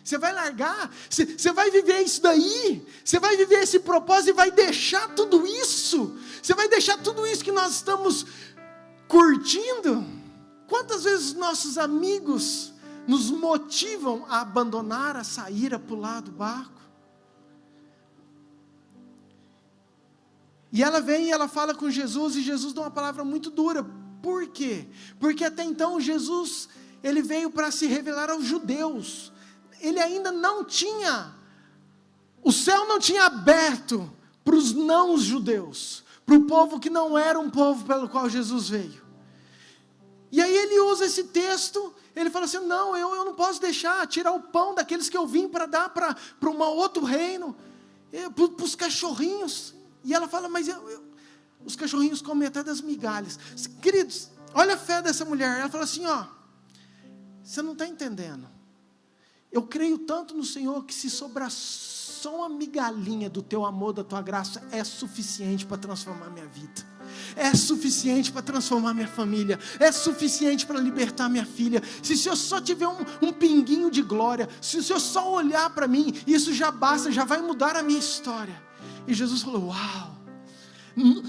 Você vai largar, você vai viver isso daí, você vai viver esse propósito e vai deixar tudo isso, você vai deixar tudo isso que nós estamos curtindo. Quantas vezes nossos amigos nos motivam a abandonar, a sair, a pular do barco. E ela vem e ela fala com Jesus, e Jesus dá uma palavra muito dura. Por quê? Porque até então Jesus, ele veio para se revelar aos judeus. Ele ainda não tinha, o céu não tinha aberto para os não judeus, para o povo que não era um povo pelo qual Jesus veio. E aí ele usa esse texto, ele fala assim, não, eu não posso deixar, tirar o pão daqueles que eu vim para dar para um outro reino, para os cachorrinhos. E ela fala, mas os cachorrinhos comem até das migalhas. Queridos, olha a fé dessa mulher. Ela fala assim, você não está entendendo. Eu creio tanto no Senhor que se sobrar só uma migalhinha do teu amor, da tua graça, é suficiente para transformar minha vida. É suficiente para transformar minha família. É suficiente para libertar minha filha. Se o Senhor só tiver um pinguinho de glória, se o Senhor só olhar para mim, isso já basta, já vai mudar a minha história. E Jesus falou, uau,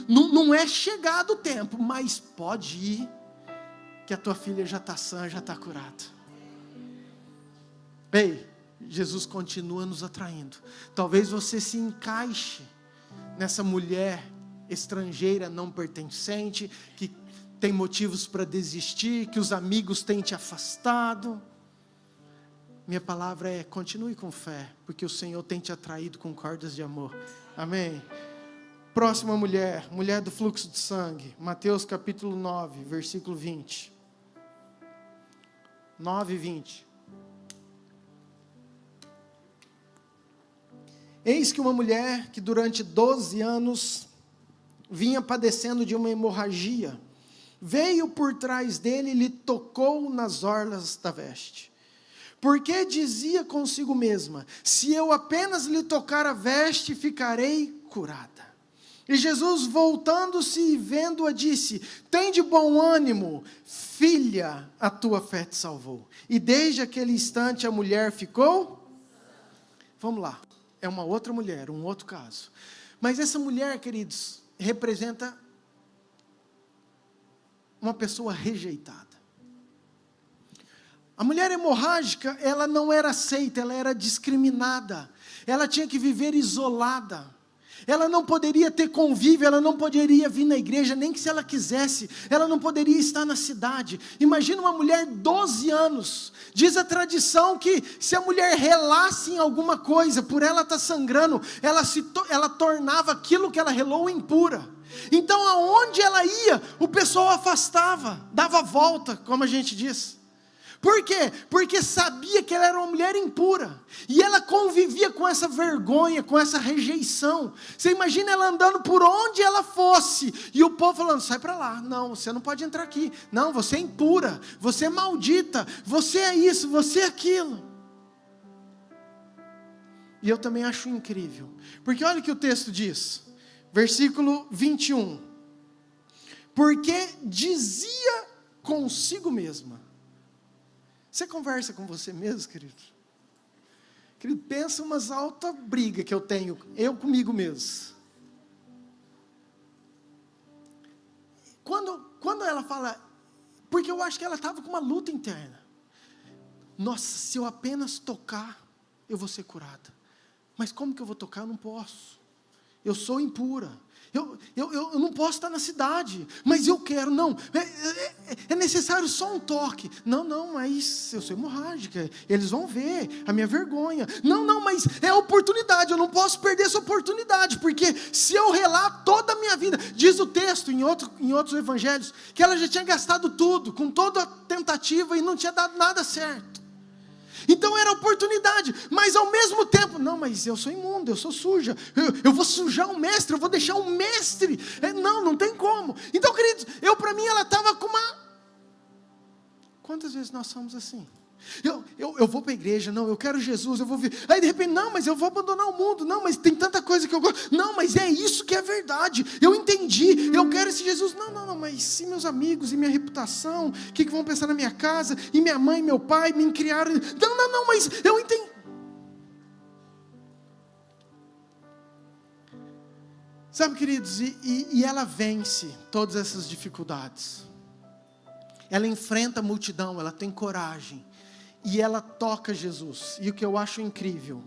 não é chegado o tempo, mas pode ir, que a tua filha já está sã, já está curada. Ei, Jesus continua nos atraindo. Talvez você se encaixe nessa mulher estrangeira, não pertencente, que tem motivos para desistir, que os amigos têm te afastado. Minha palavra é, continue com fé, porque o Senhor tem te atraído com cordas de amor. Amém? Próxima mulher, mulher do fluxo de sangue, Mateus capítulo 9, versículo 20. 9 e 20. Eis que uma mulher que durante 12 anos vinha padecendo de uma hemorragia, veio por trás dele e lhe tocou nas orlas da veste. Porque dizia consigo mesma, se eu apenas lhe tocar a veste, ficarei curada. E Jesus, voltando-se e vendo-a, disse, tem de bom ânimo, filha, a tua fé te salvou. E desde aquele instante a mulher ficou, vamos lá, é uma outra mulher, um outro caso. Mas essa mulher, queridos, representa uma pessoa rejeitada. A mulher hemorrágica, ela não era aceita, ela era discriminada. Ela tinha que viver isolada. Ela não poderia ter convívio, ela não poderia vir na igreja, nem que se ela quisesse. Ela não poderia estar na cidade. Imagina uma mulher 12 anos. Diz a tradição que se a mulher relasse em alguma coisa, por ela estar sangrando, ela tornava aquilo que ela relou impura. Então aonde ela ia, o pessoal afastava, dava volta, como a gente diz. Por quê? Porque sabia que ela era uma mulher impura. E ela convivia com essa vergonha, com essa rejeição. Você imagina ela andando por onde ela fosse. E o povo falando, sai para lá. Não, você não pode entrar aqui. Não, você é impura. Você é maldita. Você é isso, você é aquilo. E eu também acho incrível. Porque olha o que o texto diz. Versículo 21. Porque dizia consigo mesma. Você conversa com você mesmo, querido? Querido, pensa umas alta briga que eu tenho, eu comigo mesmo. Quando ela fala, porque eu acho que ela estava com uma luta interna. Nossa, se eu apenas tocar, eu vou ser curada. Mas como que eu vou tocar? Eu não posso. Eu sou impura. Eu não posso estar na cidade, mas eu quero, não, é necessário só um toque. Não, mas eu sou hemorrágica, eles vão ver a minha vergonha. Não, mas é oportunidade, eu não posso perder essa oportunidade, porque se eu relar toda a minha vida, diz o texto em outros evangelhos, que ela já tinha gastado tudo, com toda a tentativa e não tinha dado nada certo. Então era oportunidade, mas ao mesmo tempo, não, mas eu sou imundo, eu sou suja, eu vou sujar o mestre, eu vou deixar o mestre, não tem como. Então, queridos, para mim ela estava com uma... Quantas vezes nós somos assim? Eu vou para a igreja, não, eu quero Jesus, eu vou vir. Aí de repente, não, mas eu vou abandonar o mundo, não, mas tem tanta coisa que eu gosto. Não, mas é isso que é verdade, eu entendi, eu quero esse Jesus. Não, mas se meus amigos e minha reputação, o que vão pensar na minha casa, e minha mãe e meu pai me criaram. Não, mas eu entendi. Sabe, queridos, e ela vence todas essas dificuldades. Ela enfrenta a multidão, ela tem coragem. e ela toca Jesus. E o que eu acho incrível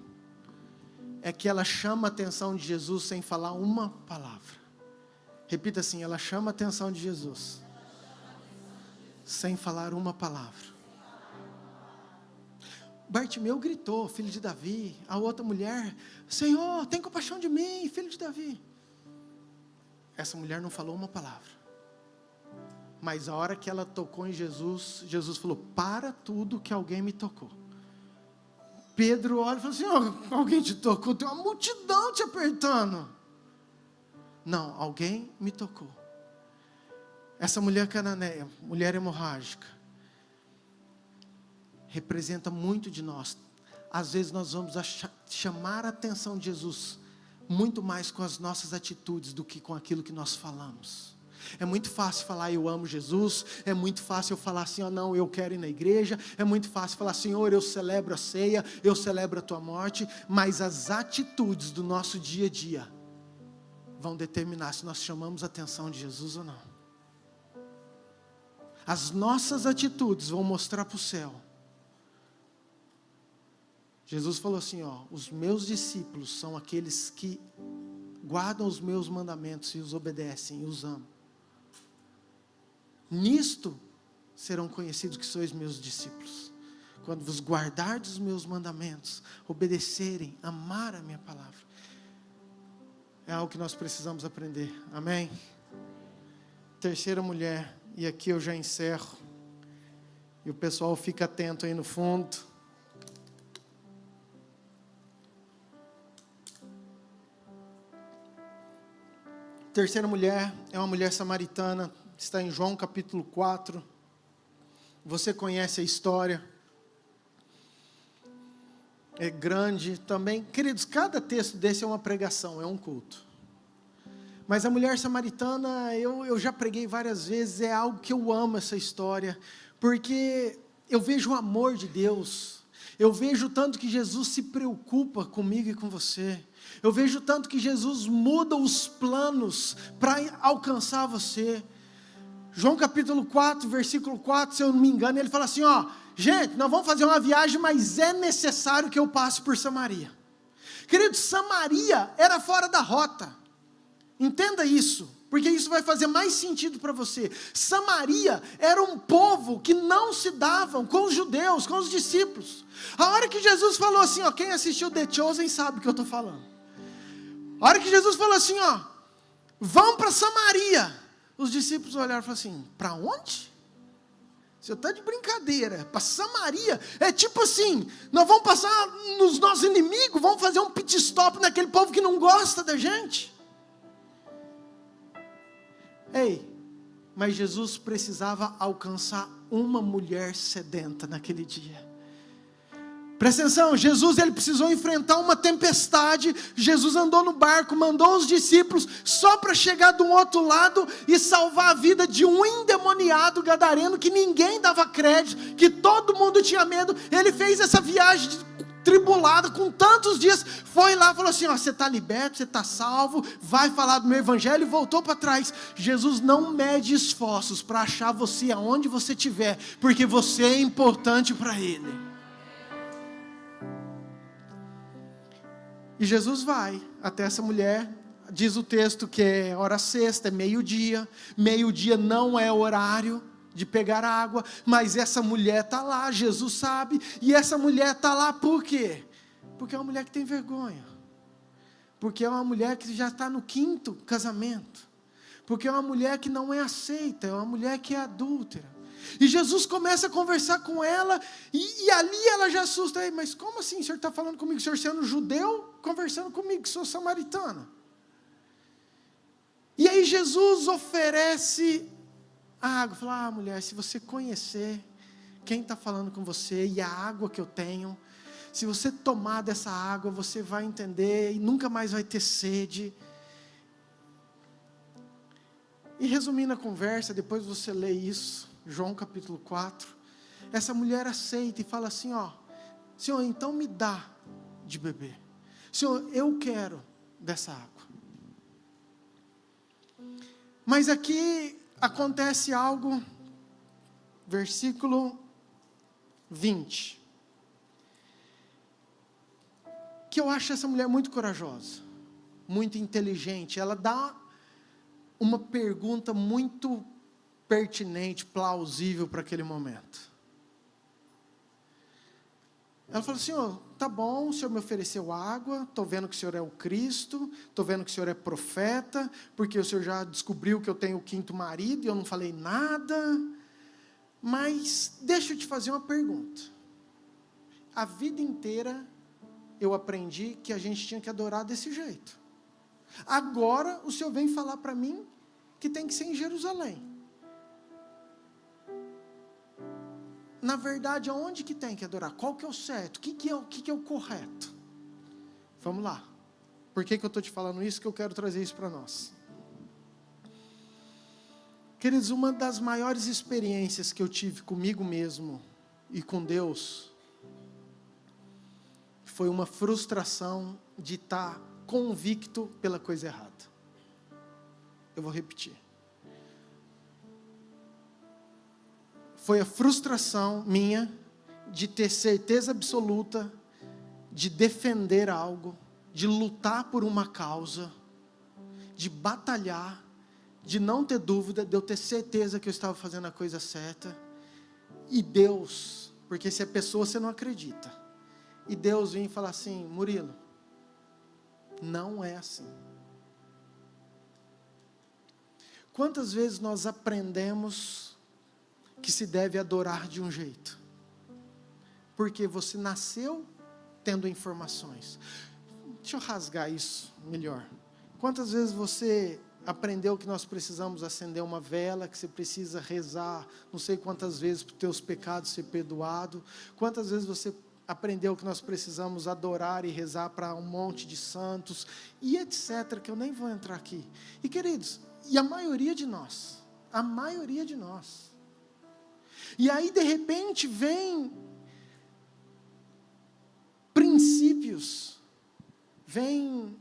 é que ela chama a atenção de Jesus sem falar uma palavra. Repita assim, ela chama a atenção de Jesus sem falar uma palavra. Bartimeu gritou, filho de Davi. A outra mulher, Senhor, tem compaixão de mim, filho de Davi. Essa mulher não falou uma palavra. Mas a hora que ela tocou em Jesus, Jesus falou, para tudo que alguém me tocou. Pedro olha e fala assim, alguém te tocou? Tem uma multidão te apertando. Não, alguém me tocou. Essa mulher cananeia, mulher hemorrágica, representa muito de nós. Às vezes nós vamos chamar a atenção de Jesus muito mais com as nossas atitudes do que com aquilo que nós falamos. É muito fácil falar eu amo Jesus, é muito fácil eu falar assim, não, eu quero ir na igreja, é muito fácil falar, Senhor, eu celebro a ceia, eu celebro a tua morte, mas as atitudes do nosso dia a dia vão determinar se nós chamamos a atenção de Jesus ou não. As nossas atitudes vão mostrar para o céu. Jesus falou assim, os meus discípulos são aqueles que guardam os meus mandamentos e os obedecem e os amam. Nisto serão conhecidos que sois meus discípulos, quando vos guardardes os meus mandamentos, obedecerem, amar a minha palavra. É algo que nós precisamos aprender, amém? Terceira mulher, e aqui eu já encerro, e o pessoal fica atento aí no fundo. Terceira mulher é uma mulher samaritana, está em João capítulo 4, você conhece a história, é grande também, queridos, cada texto desse é uma pregação, é um culto, mas a mulher samaritana, eu já preguei várias vezes, é algo que eu amo essa história, porque eu vejo o amor de Deus, eu vejo tanto que Jesus se preocupa comigo e com você, eu vejo tanto que Jesus muda os planos para alcançar você. João capítulo 4, versículo 4, se eu não me engano, ele fala assim, gente, nós vamos fazer uma viagem, mas é necessário que eu passe por Samaria. Querido, Samaria era fora da rota. Entenda isso, porque isso vai fazer mais sentido para você. Samaria era um povo que não se davam com os judeus, com os discípulos. A hora que Jesus falou assim, quem assistiu The Chosen sabe o que eu estou falando. A hora que Jesus falou assim, vão para Samaria, os discípulos olharam e falaram assim, para onde? Você está de brincadeira, para Samaria, é tipo assim, nós vamos passar nos nossos inimigos, vamos fazer um pit stop naquele povo que não gosta da gente. Ei, mas Jesus precisava alcançar uma mulher sedenta naquele dia. Presta atenção, Jesus ele precisou enfrentar uma tempestade, Jesus andou no barco, mandou os discípulos só para chegar do outro lado e salvar a vida de um endemoniado gadareno que ninguém dava crédito, que todo mundo tinha medo. Ele fez essa viagem tribulada com tantos dias, foi lá, falou assim, você está liberto, você está salvo, vai falar do meu evangelho e voltou para trás. Jesus não mede esforços para achar você aonde você estiver, porque você é importante para Ele. E Jesus vai até essa mulher, diz o texto que é hora sexta, é meio-dia não é horário de pegar água, mas essa mulher está lá, Jesus sabe, e essa mulher está lá por quê? Porque é uma mulher que tem vergonha, porque é uma mulher que já está no 5º casamento, porque é uma mulher que não é aceita, é uma mulher que é adúltera. E Jesus começa a conversar com ela, e ali ela já assusta, mas como assim, o senhor está falando comigo, o senhor sendo judeu, conversando comigo, que sou samaritana? E aí Jesus oferece a água, fala, mulher, se você conhecer quem está falando com você, e a água que eu tenho, se você tomar dessa água, você vai entender, e nunca mais vai ter sede. E resumindo a conversa, depois você lê isso, João capítulo 4, essa mulher aceita e fala assim, Senhor, então me dá de beber. Senhor, eu quero dessa água. Mas aqui acontece algo, versículo 20. que eu acho essa mulher muito corajosa, muito inteligente. Ela dá uma pergunta muito pertinente, plausível para aquele momento. Ela falou: Senhor, tá bom, o Senhor me ofereceu água, estou vendo que o Senhor é o Cristo, estou vendo que o Senhor é profeta, porque o Senhor já descobriu que eu tenho o 5º marido e eu não falei nada, mas deixa eu te fazer uma pergunta. A vida inteira eu aprendi que a gente tinha que adorar desse jeito. Agora o Senhor vem falar para mim que tem que ser em Jerusalém. Na verdade, aonde que tem que adorar? Qual que é o certo? O que é o correto? Vamos lá. Por que eu estou te falando isso? Que eu quero trazer isso para nós. Queridos, uma das maiores experiências que eu tive comigo mesmo e com Deus foi uma frustração de estar convicto pela coisa errada. Eu vou repetir. Foi a frustração minha de ter certeza absoluta de defender algo, de lutar por uma causa, de batalhar, de não ter dúvida, de eu ter certeza que eu estava fazendo a coisa certa. E Deus, porque se é pessoa você não acredita, e Deus vem falar assim: Murilo, não é assim. Quantas vezes nós aprendemos que se deve adorar de um jeito? Porque você nasceu tendo informações. Deixa eu rasgar isso melhor. Quantas vezes você aprendeu que nós precisamos acender uma vela, que você precisa rezar não sei quantas vezes para os teus pecados ser perdoado? Quantas vezes você aprendeu que nós precisamos adorar e rezar para um monte de santos, e etc., que eu nem vou entrar aqui. E queridos, e a maioria de nós, e aí de repente vem princípios, vem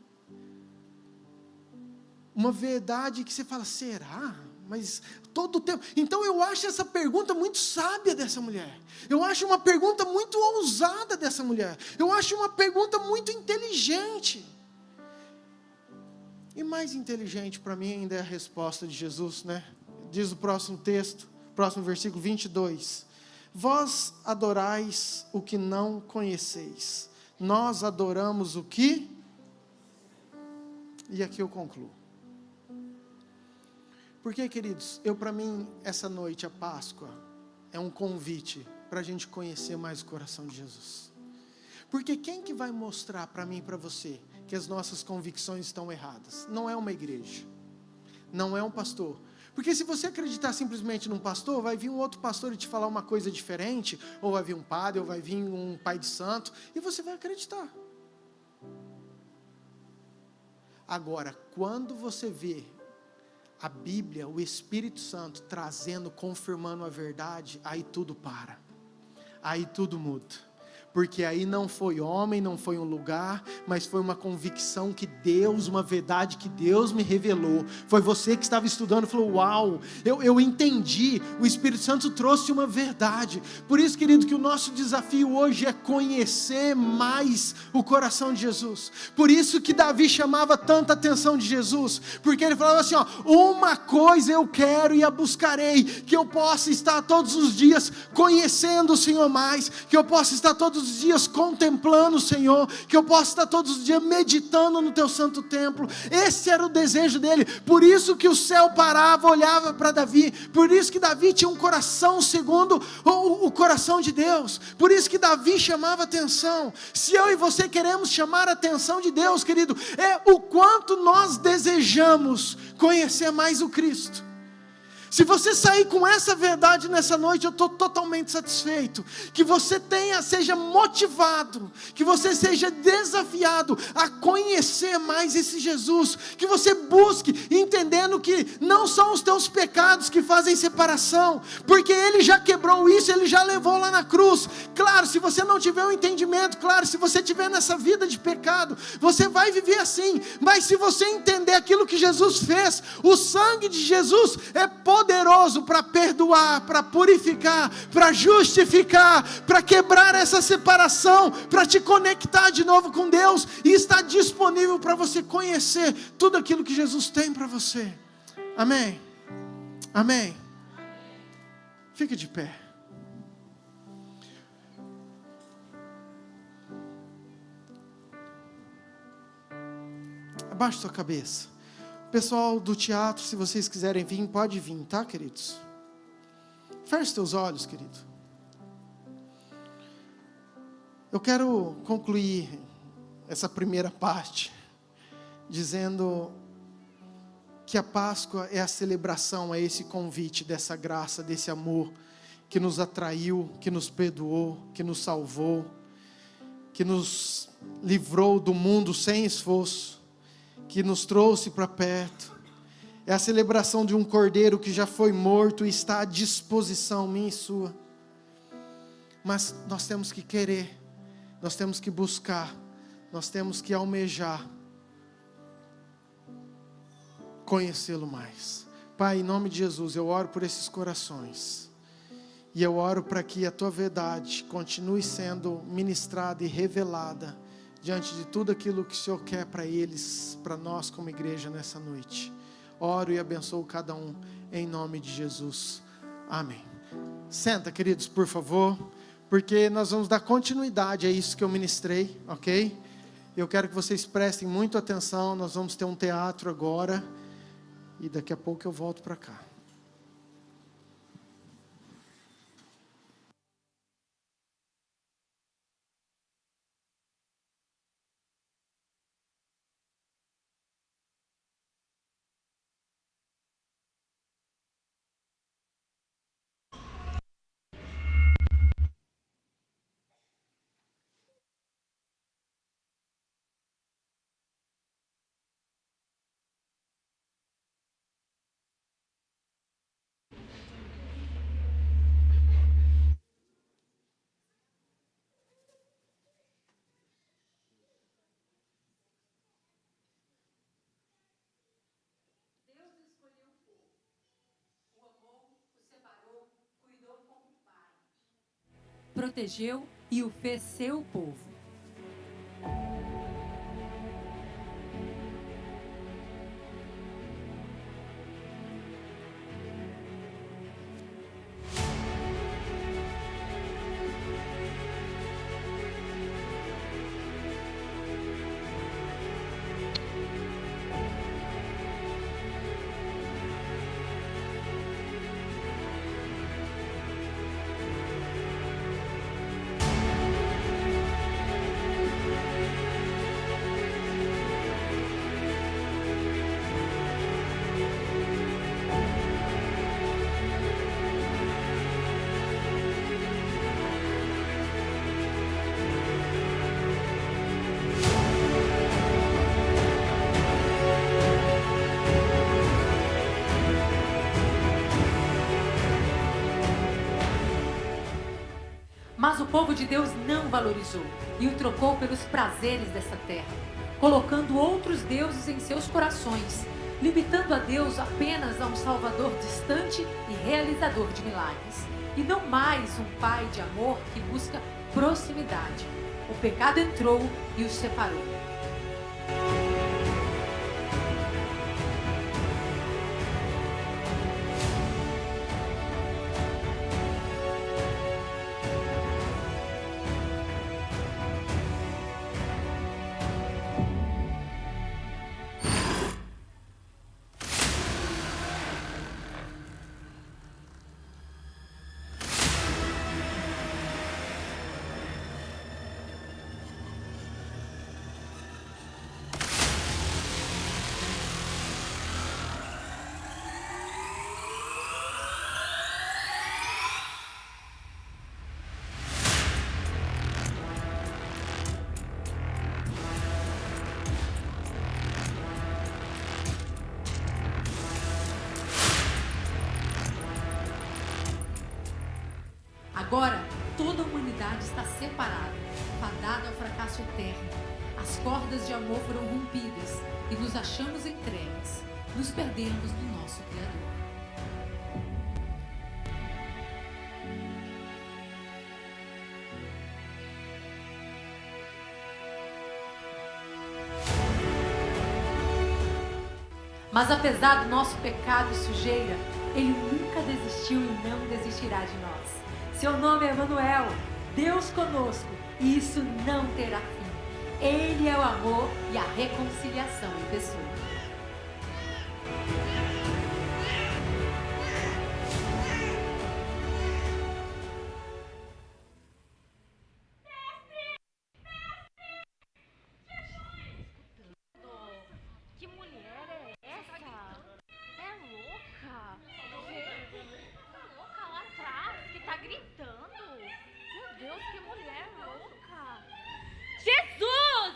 uma verdade que você fala: será? Mas todo o tempo. Então eu acho essa pergunta muito sábia dessa mulher. Eu acho uma pergunta muito ousada dessa mulher. Eu acho uma pergunta muito inteligente. E mais inteligente para mim ainda é a resposta de Jesus, né? Diz o próximo texto, próximo versículo 22. Vós adorais o que não conheceis. Nós adoramos o que? E aqui eu concluo. Porque, queridos, para mim, essa noite, a Páscoa, é um convite para a gente conhecer mais o coração de Jesus. Porque quem que vai mostrar para mim e para você que as nossas convicções estão erradas? Não é uma igreja, não é um pastor. Porque se você acreditar simplesmente num pastor, vai vir um outro pastor e te falar uma coisa diferente, ou vai vir um padre, ou vai vir um pai de santo, e você vai acreditar. Agora, quando você vê a Bíblia, o Espírito Santo trazendo, confirmando a verdade, aí tudo para, aí tudo muda. Porque aí não foi homem, não foi um lugar, mas foi uma convicção que Deus, uma verdade que Deus me revelou. Foi você que estava estudando e falou: uau, eu entendi, o Espírito Santo trouxe uma verdade. Por isso, querido, que o nosso desafio hoje é conhecer mais o coração de Jesus. Por isso que Davi chamava tanta atenção de Jesus, porque ele falava assim: ó, uma coisa eu quero e a buscarei, que eu possa estar todos os dias conhecendo o Senhor mais, que eu possa estar todos os dias contemplando o Senhor, que eu possa estar todos os dias meditando no teu santo templo. Esse era o desejo dele. Por isso que o céu parava, olhava para Davi. Por isso que Davi tinha um coração segundo o coração de Deus. Por isso que Davi chamava atenção. Se eu e você queremos chamar a atenção de Deus, querido, é o quanto nós desejamos conhecer mais o Cristo. Se você sair com essa verdade nessa noite, eu estou totalmente satisfeito. Que você seja motivado, que você seja desafiado a conhecer mais esse Jesus. Que você busque, entendendo que não são os teus pecados que fazem separação, porque Ele já quebrou isso, Ele já levou lá na cruz. Claro, se você não tiver um entendimento, claro, se você estiver nessa vida de pecado, você vai viver assim. Mas se você entender aquilo que Jesus fez, o sangue de Jesus é poderoso poderoso para perdoar, para purificar, para justificar, para quebrar essa separação, para te conectar de novo com Deus, e está disponível para você conhecer tudo aquilo que Jesus tem para você. Amém? Amém? Fique de pé. Abaixe sua cabeça. Pessoal do teatro, se vocês quiserem vir, pode vir, tá, queridos? Feche seus olhos, querido. Eu quero concluir essa primeira parte dizendo que a Páscoa é a celebração, é esse convite dessa graça, desse amor que nos atraiu, que nos perdoou, que nos salvou, que nos livrou do mundo sem esforço, que nos trouxe para perto. É a celebração de um cordeiro que já foi morto e está à disposição minha e sua. Mas nós temos que querer, nós temos que buscar, nós temos que almejar conhecê-lo mais. Pai, em nome de Jesus, eu oro por esses corações. E eu oro para que a tua verdade continue sendo ministrada e revelada diante de tudo aquilo que o Senhor quer para eles, para nós como igreja nessa noite. Oro e abençoo cada um em nome de Jesus. Amém. Senta, queridos, por favor, porque nós vamos dar continuidade a isso que eu ministrei, ok? Eu quero que vocês prestem muita atenção. Nós vamos ter um teatro agora e daqui a pouco eu volto para cá. Protegeu e o fez seu povo. Mas o povo de Deus não valorizou e o trocou pelos prazeres dessa terra, colocando outros deuses em seus corações, limitando a Deus apenas a um Salvador distante e realizador de milagres, e não mais um Pai de amor que busca proximidade. O pecado entrou e os separou. Agora, toda a humanidade está separada, fadada ao fracasso eterno. As cordas de amor foram rompidas e nos achamos entregues. Nos perdemos do nosso Criador. Mas apesar do nosso pecado e sujeira, Ele nunca desistiu e não desistirá de nós. Seu nome é Emanuel, Deus conosco, e isso não terá fim. Ele é o amor e a reconciliação em pessoa. Que mulher é essa? É louca? Tá louca lá atrás, que tá gritando. Meu Deus, que mulher louca. Jesus!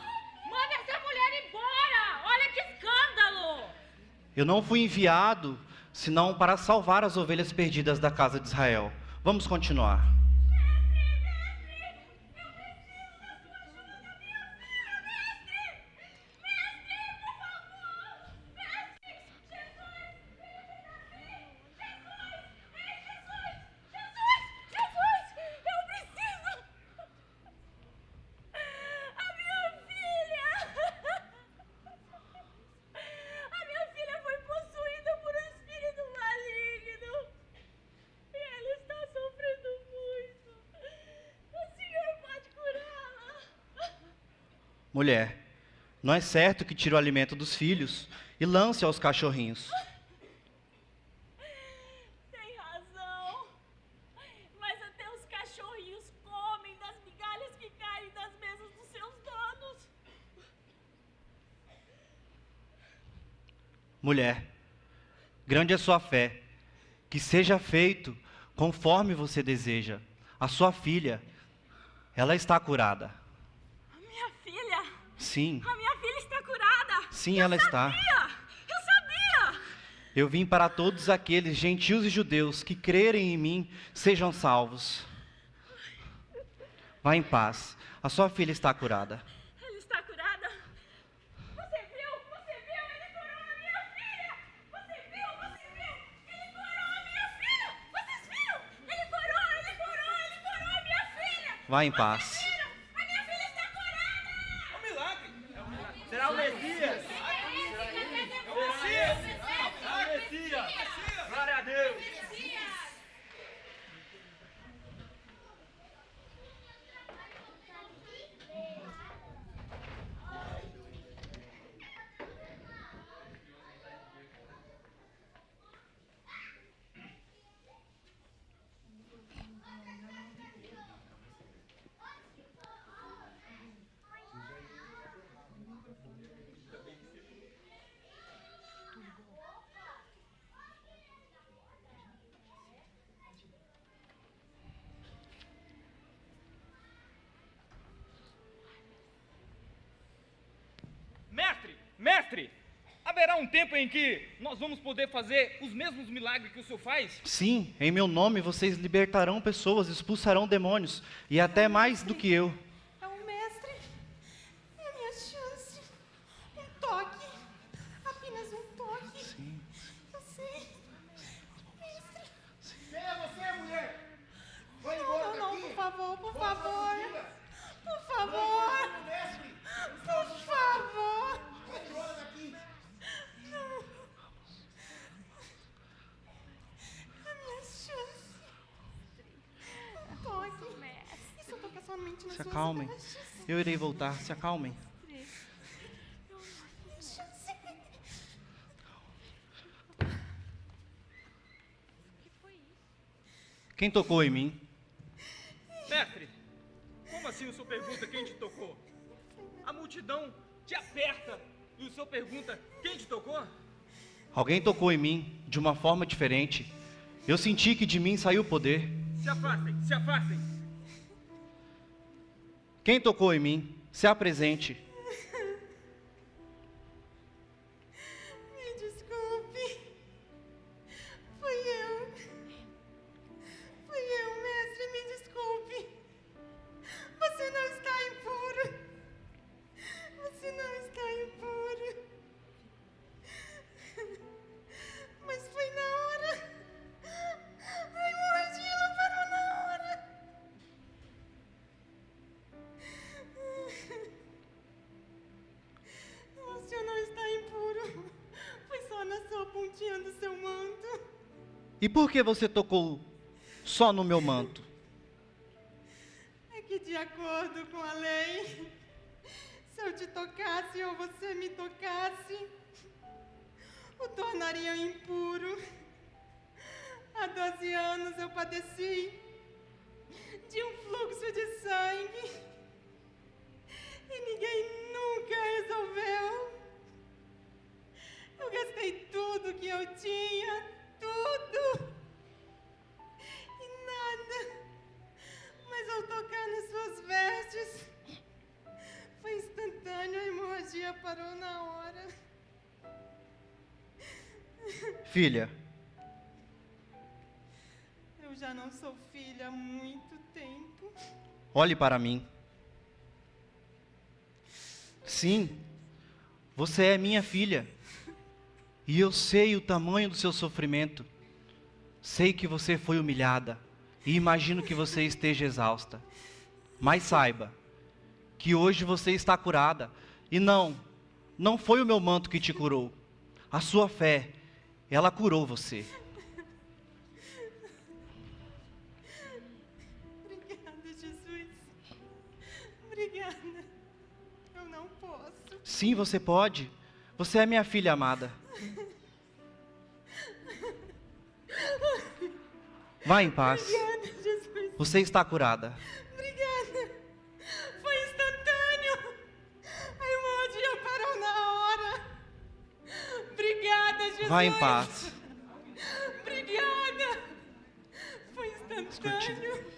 Manda essa mulher embora! Olha que escândalo! Eu não fui enviado, senão para salvar as ovelhas perdidas da casa de Israel. Vamos continuar. Mulher, não é certo que tire o alimento dos filhos e lance aos cachorrinhos. Tem razão. Mas até os cachorrinhos comem das migalhas que caem das mesas dos seus donos. Mulher, grande é sua fé, que seja feito conforme você deseja. A sua filha, ela está curada. Minha filha? Sim, A minha filha está curada. sim, ela está. Eu sabia! Eu vim para todos aqueles gentios e judeus que crerem em mim sejam salvos. Vá em paz, a sua filha está curada. Ela está curada. Você viu? Você viu? Ele curou a minha filha. Você viu? Você viu? Ele curou a minha filha. Vocês viram? Ele curou a minha filha. Vá em paz. A minha filha está curada. É um milagre. Será o Messias? É o Messias. É o Messias. Glória a Deus. Mestre, haverá um tempo em que nós vamos poder fazer os mesmos milagres que o Senhor faz? Sim, em meu nome vocês libertarão pessoas, expulsarão demônios, e até mais do que eu. É o mestre. É a minha chance. Um toque. Apenas um toque. Sim. Eu sei. Mestre. Quem é você, mulher? Vai embora Não, daqui. por favor, por Volta favor. pra cima. Por favor. Não, mestre. Por favor. Vai embora daqui. Não. A minha chance. Um toque. Isso toca somente nas Se suas acalmem. vestes. Eu irei voltar, se acalmem. Minha chance. Quem tocou em mim? Mestre, como assim o Senhor pergunta quem te tocou? A multidão te aperta e o Senhor pergunta quem te tocou? Alguém tocou em mim de uma forma diferente. Eu senti que de mim saiu o poder. Se afastem, se afastem. Quem tocou em mim? Se apresente. Me desculpe. Fui eu. Fui eu, mestre, me desculpe. Você não está impuro. Você não está impuro. Mas foi na hora. Ai, mordi, ela parou na hora. E por que você tocou só no meu manto? É que de acordo com a lei, se eu te tocasse ou você me tocasse, o tornariam impuro. Há 12 anos eu padeci de um fluxo de sangue e ninguém nunca resolveu. Eu gastei tudo que eu tinha, tudo, e nada. Mas ao tocar nas suas vestes, foi instantâneo, a hemorragia parou na hora. Filha, Eu já não sou filha há muito tempo. olhe para mim. Sim, você é minha filha. E eu sei o tamanho do seu sofrimento. Sei que você foi humilhada. E imagino que você esteja exausta. Mas saiba que hoje você está curada. E não foi o meu manto que te curou. A sua fé, ela curou você. Obrigada, Jesus. Obrigada. Eu não posso. Sim, você pode. Você é minha filha amada. Vá em paz. Obrigada, Jesus. Você está curada. Obrigada. Foi instantâneo. A hemorragia parou na hora. Obrigada, Jesus. Vá em paz. Obrigada. Foi instantâneo.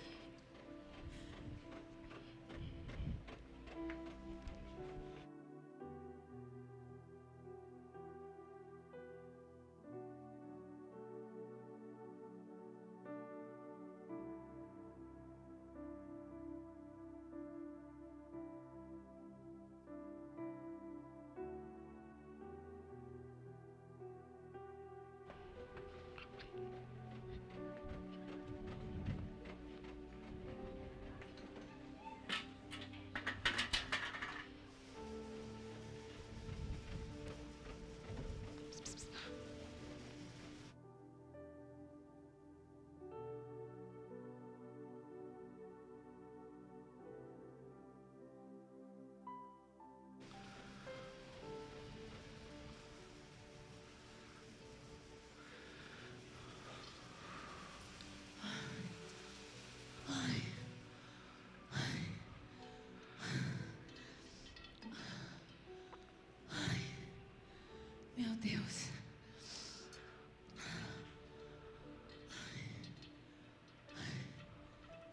Meu Deus.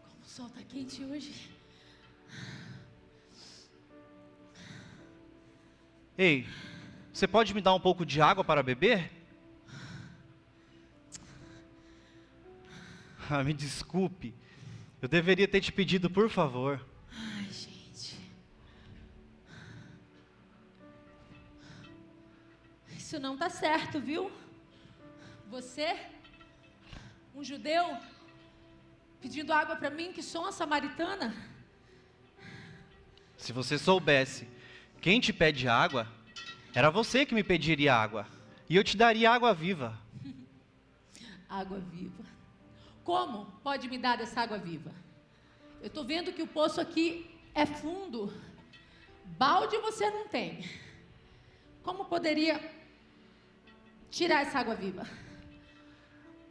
Como o sol tá quente hoje. Ei, você pode me dar um pouco de água para beber? Ah, me desculpe. Eu deveria ter te pedido, por favor. Ai, gente. Isso não tá certo, viu? Você, um judeu, pedindo água para mim, que sou uma samaritana. Se você soubesse quem te pede água, era você que me pediria água. E eu te daria água viva. Água viva. Como pode me dar dessa água viva? Eu estou vendo que o poço aqui é fundo. Balde você não tem. Como poderia tirar essa água viva?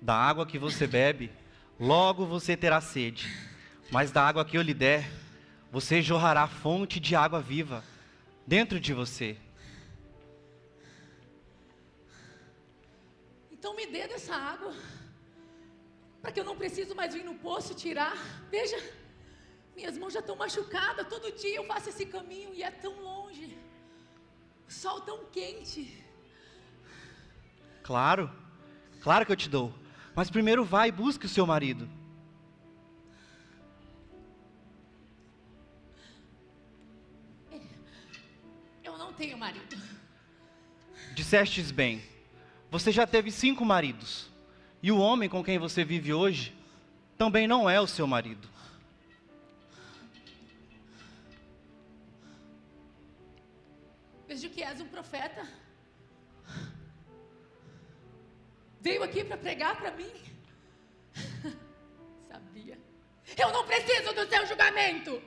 Da água que você bebe, logo você terá sede. Mas da água que eu lhe der, você jorrará fonte de água viva dentro de você. Então me dê dessa água, para que eu não preciso mais vir no poço tirar. Veja, minhas mãos já estão machucadas. Todo dia eu faço esse caminho e é tão longe. O sol tão quente. Claro, claro que eu te dou. Mas primeiro vai e busque o seu marido. Eu não tenho marido. Dissestes bem. Você já teve 5 maridos. E o homem com quem você vive hoje também não é o seu marido. Vejo que és um profeta. Veio aqui para pregar para mim? Sabia. Eu não preciso do seu julgamento.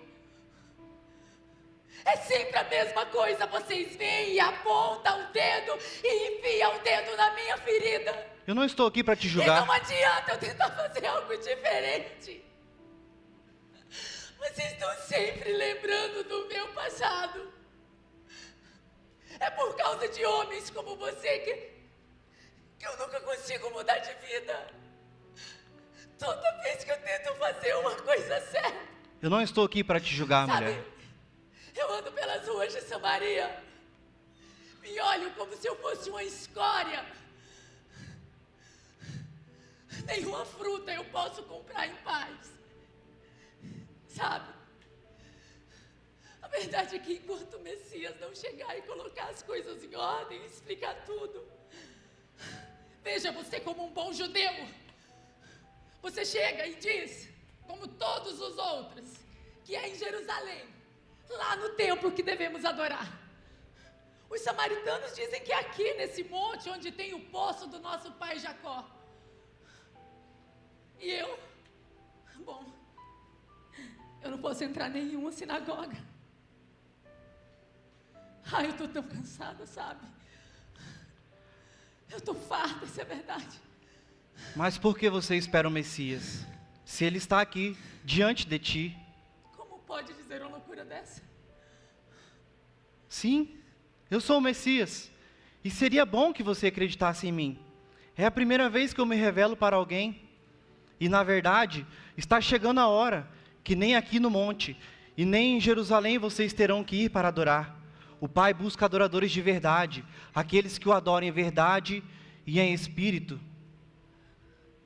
É sempre a mesma coisa. Vocês vêm e apontam o dedo e enfiam o dedo na minha ferida. Eu não estou aqui para te E julgar. não adianta eu tentar fazer algo diferente. Vocês estão sempre lembrando do meu passado. É por causa de homens como você que eu nunca consigo mudar de vida. Toda vez que eu tento fazer uma coisa certa. Eu não estou aqui para te julgar, Sabe, mulher. eu ando pelas ruas de Samaria. Me olho como se eu fosse uma escória. Nenhuma fruta eu posso comprar em paz. Sabe? A verdade é que enquanto o Messias não chegar e colocar as coisas em ordem, explicar tudo. Veja você como um bom judeu. Você chega e diz, como todos os outros, que é em Jerusalém, lá no templo que devemos adorar. Os samaritanos dizem que é aqui nesse monte onde tem o poço do nosso pai Jacó. E eu? Bom, eu não posso entrar em nenhuma sinagoga. Ai, eu estou tão cansada, sabe? Eu estou farta, isso é verdade. Mas por que você espera o Messias? Se ele está aqui, diante de ti. Como pode dizer uma loucura dessa? Sim, eu sou o Messias. E seria bom que você acreditasse em mim. É a primeira vez que eu me revelo para alguém. E na verdade, está chegando a hora que nem aqui no monte e nem em Jerusalém vocês terão que ir para adorar. O Pai busca adoradores de verdade, aqueles que o adoram em verdade e em espírito.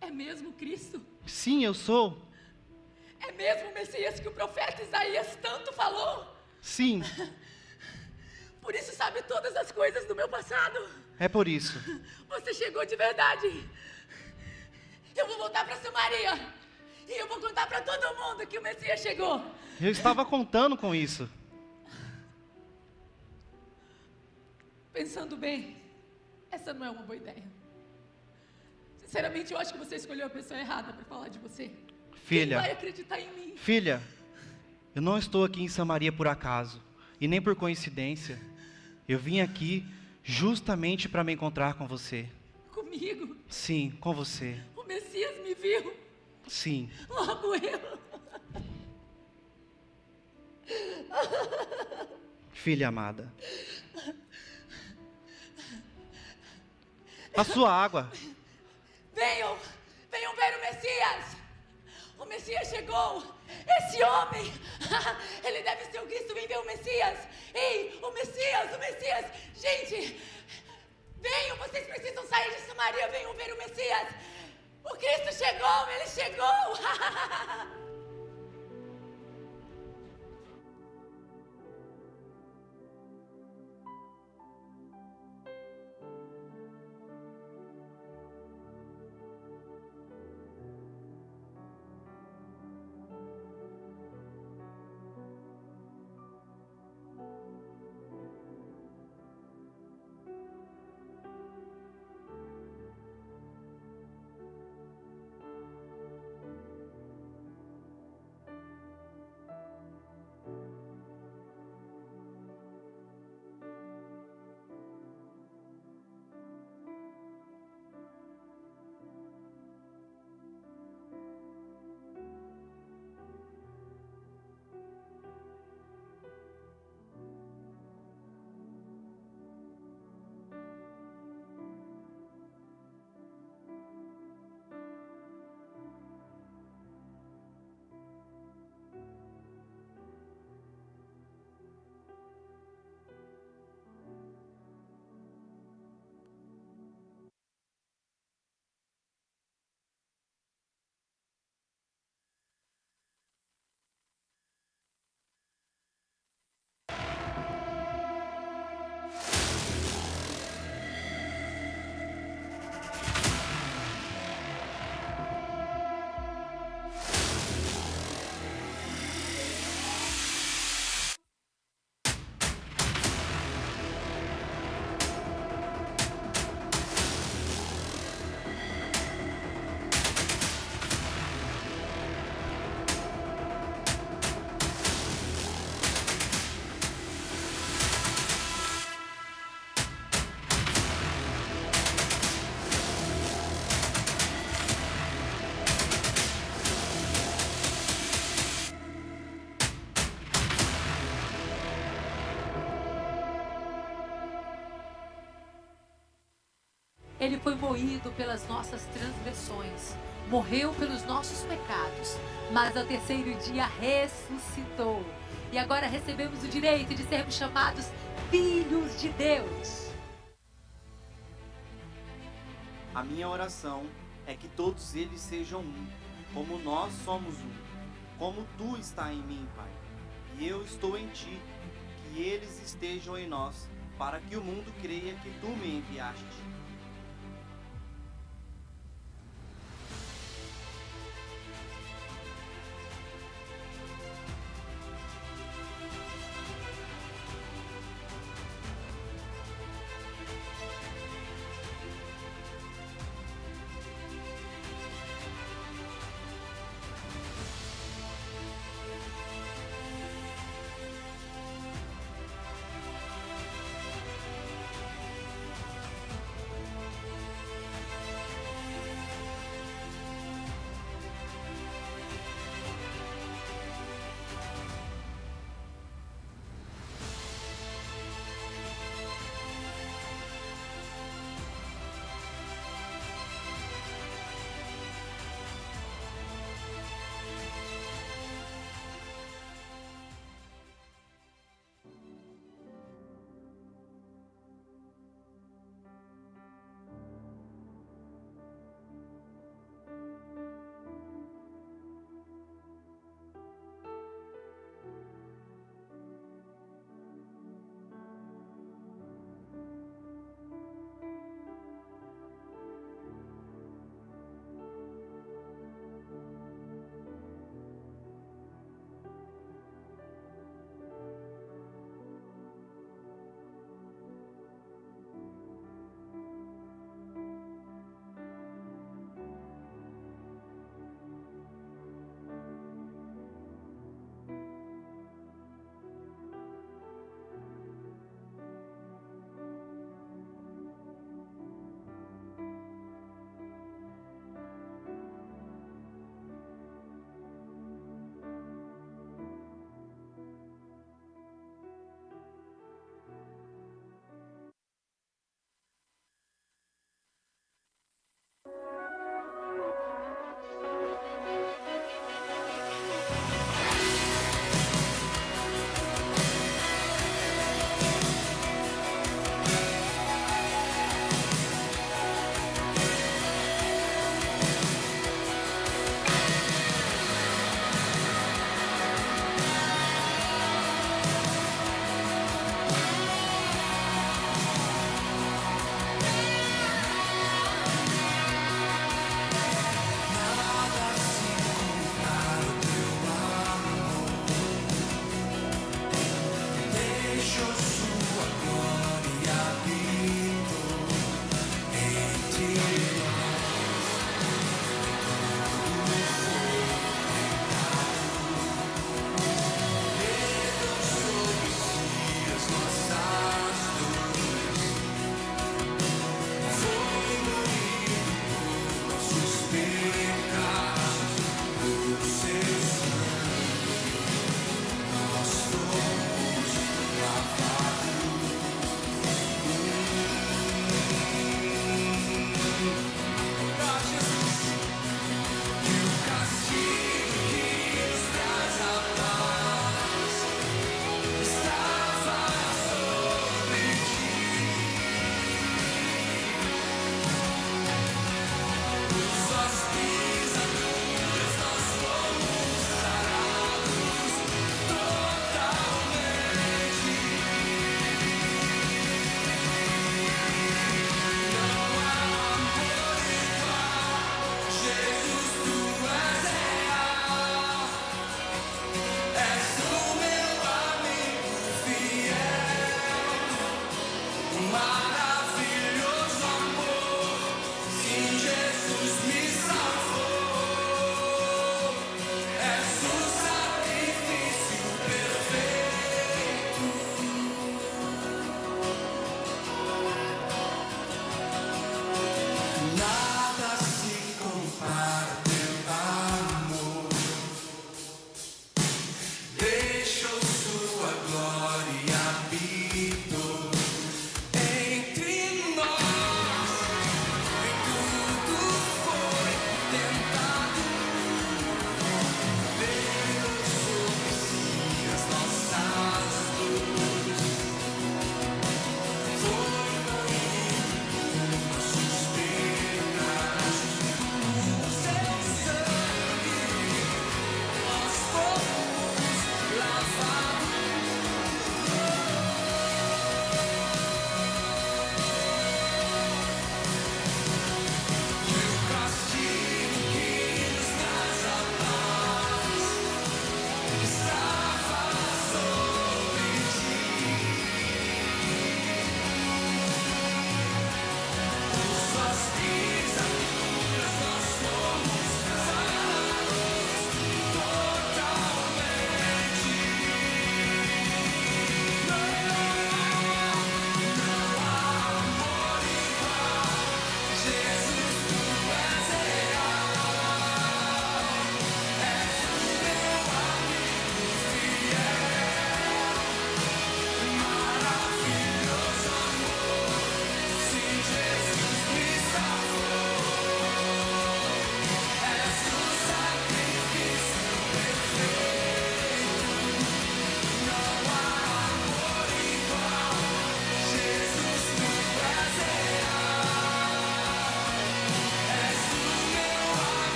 É mesmo Cristo? Sim, eu sou. É mesmo o Messias que o profeta Isaías tanto falou? Sim. Por isso sabe todas as coisas do meu passado? É por isso. Você chegou de verdade. Eu vou voltar para Samaria. E eu vou contar para todo mundo que o Messias chegou. Eu estava contando com isso. Pensando bem, essa não é uma boa ideia. Sinceramente, eu acho que você escolheu a pessoa errada para falar de você. Filha, Quem vai acreditar em mim? filha, eu não estou aqui em Samaria por acaso, e nem por coincidência. Eu vim aqui justamente para me encontrar com você. Comigo? Sim, com você. O Messias me viu. Sim. Logo eu. Filha amada. A sua água. Venham ver o Messias. O Messias chegou. Esse homem, ele deve ser o Cristo. Vem ver o Messias. Ei, o Messias. Gente, venham, vocês precisam sair de Samaria. Venham ver o Messias. O Cristo chegou, ele chegou. Ele foi moído pelas nossas transgressões, morreu pelos nossos pecados, mas ao terceiro dia ressuscitou. E agora recebemos o direito de sermos chamados filhos de Deus. A minha oração é que todos eles sejam um, como nós somos um. Como tu está em mim, Pai, e eu estou em ti, que eles estejam em nós, para que o mundo creia que tu me enviaste.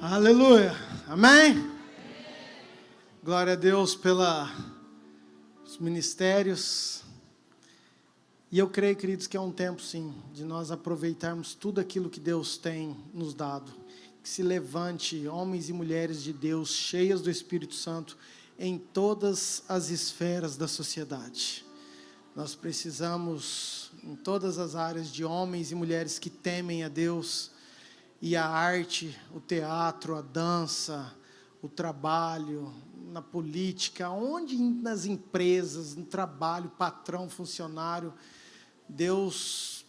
Aleluia. Amém? Glória a Deus pelos ministérios. E eu creio, queridos, que é um tempo, sim, de nós aproveitarmos tudo aquilo que Deus tem nos dado. Que se levante homens e mulheres de Deus, cheias do Espírito Santo, em todas as esferas da sociedade. Nós precisamos, em todas as áreas, de homens e mulheres que temem a Deus, e a arte, o teatro, a dança, o trabalho, na política, onde nas empresas, no trabalho, patrão, funcionário, Deus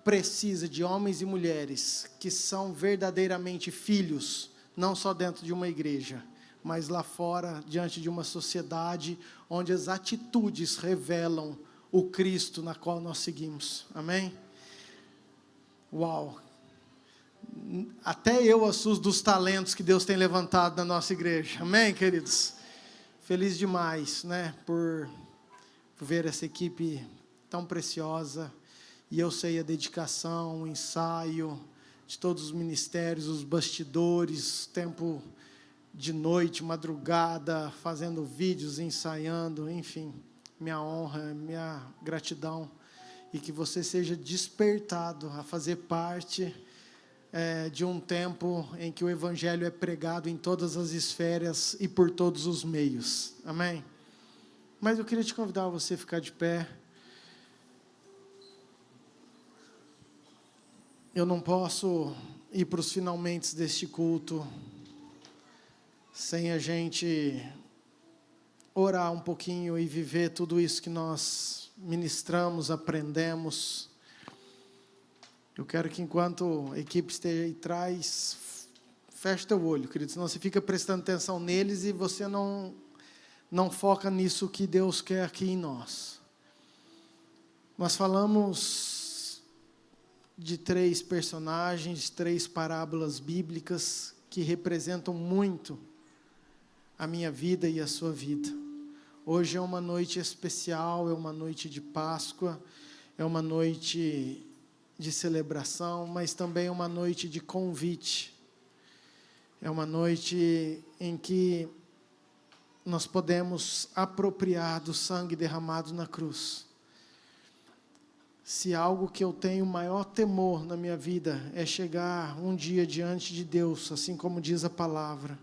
precisa de homens e mulheres que são verdadeiramente filhos, não só dentro de uma igreja, mas lá fora, diante de uma sociedade onde as atitudes revelam o Cristo na qual nós seguimos. Amém? Uau! Até eu assusto dos talentos que Deus tem levantado na nossa igreja. Amém, queridos? Feliz demais, né, por ver essa equipe tão preciosa. E eu sei a dedicação, o ensaio de todos os ministérios, os bastidores, tempo de noite, madrugada, fazendo vídeos, ensaiando, enfim. Minha honra, minha gratidão. E que você seja despertado a fazer parte de um tempo em que o Evangelho é pregado em todas as esferas e por todos os meios. Amém? Mas eu queria te convidar a você ficar de pé. Eu não posso ir para os finalmente deste culto sem a gente orar um pouquinho e viver tudo isso que nós ministramos, aprendemos. Eu quero que enquanto a equipe esteja aí atrás, feche teu olho, querido, senão você fica prestando atenção neles e você não foca nisso que Deus quer aqui em nós. Nós falamos de 3 personagens, 3 parábolas bíblicas que representam muito a minha vida e a sua vida. Hoje é uma noite especial, é uma noite de Páscoa, é uma noite de celebração, mas também uma noite de convite. É uma noite em que nós podemos apropriar do sangue derramado na cruz. Se algo que eu tenho maior temor na minha vida é chegar um dia diante de Deus, assim como diz a palavra,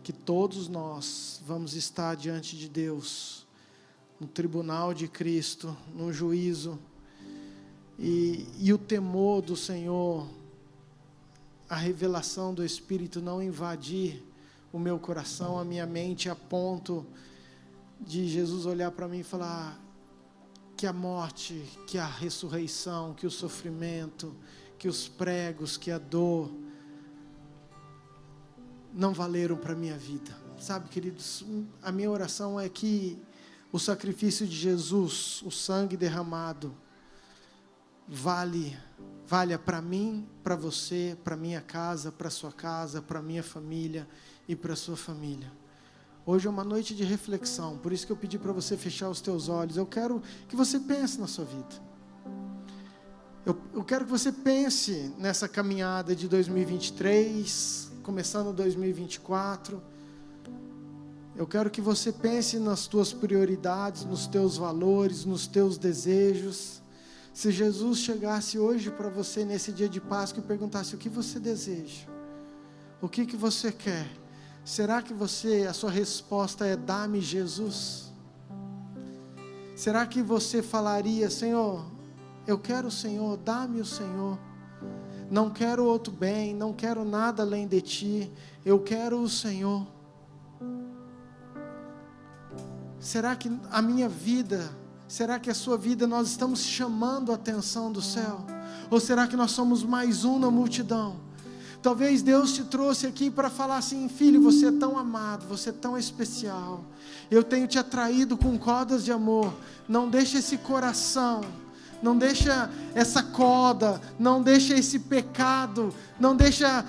que todos nós vamos estar diante de Deus, no tribunal de Cristo, no juízo, e o temor do Senhor, a revelação do Espírito não invadir o meu coração, a minha mente, a ponto de Jesus olhar para mim e falar que a morte, que a ressurreição, que o sofrimento, que os pregos, que a dor não valeram para a minha vida. Sabe, queridos, a minha oração é que o sacrifício de Jesus, o sangue derramado, valha para mim, para você, para minha casa, para sua casa, para minha família e para sua família. Hoje é uma noite de reflexão, por isso que eu pedi para você fechar os teus olhos. Eu quero que você pense na sua vida. Eu quero que você pense nessa caminhada de 2023, começando 2024. Eu quero que você pense nas tuas prioridades, nos teus valores, nos teus desejos. Se Jesus chegasse hoje para você nesse dia de Páscoa e perguntasse o que você deseja, o que você quer, será que a sua resposta é dá-me Jesus? Será que você falaria, Senhor, eu quero o Senhor, dá-me o Senhor, não quero outro bem, não quero nada além de Ti, eu quero o Senhor? Será que a minha vida, será que a sua vida, nós estamos chamando a atenção do céu? Ou será que nós somos mais um na multidão? Talvez Deus te trouxe aqui para falar assim, filho, você é tão amado, você é tão especial. Eu tenho te atraído com cordas de amor. Não deixa esse coração, não deixa essa corda, não deixa esse pecado, não deixa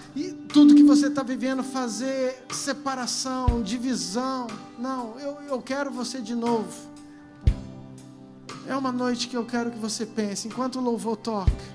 tudo que você está vivendo fazer separação, divisão. Não, eu quero você de novo. É uma noite que eu quero que você pense, enquanto o louvor toca.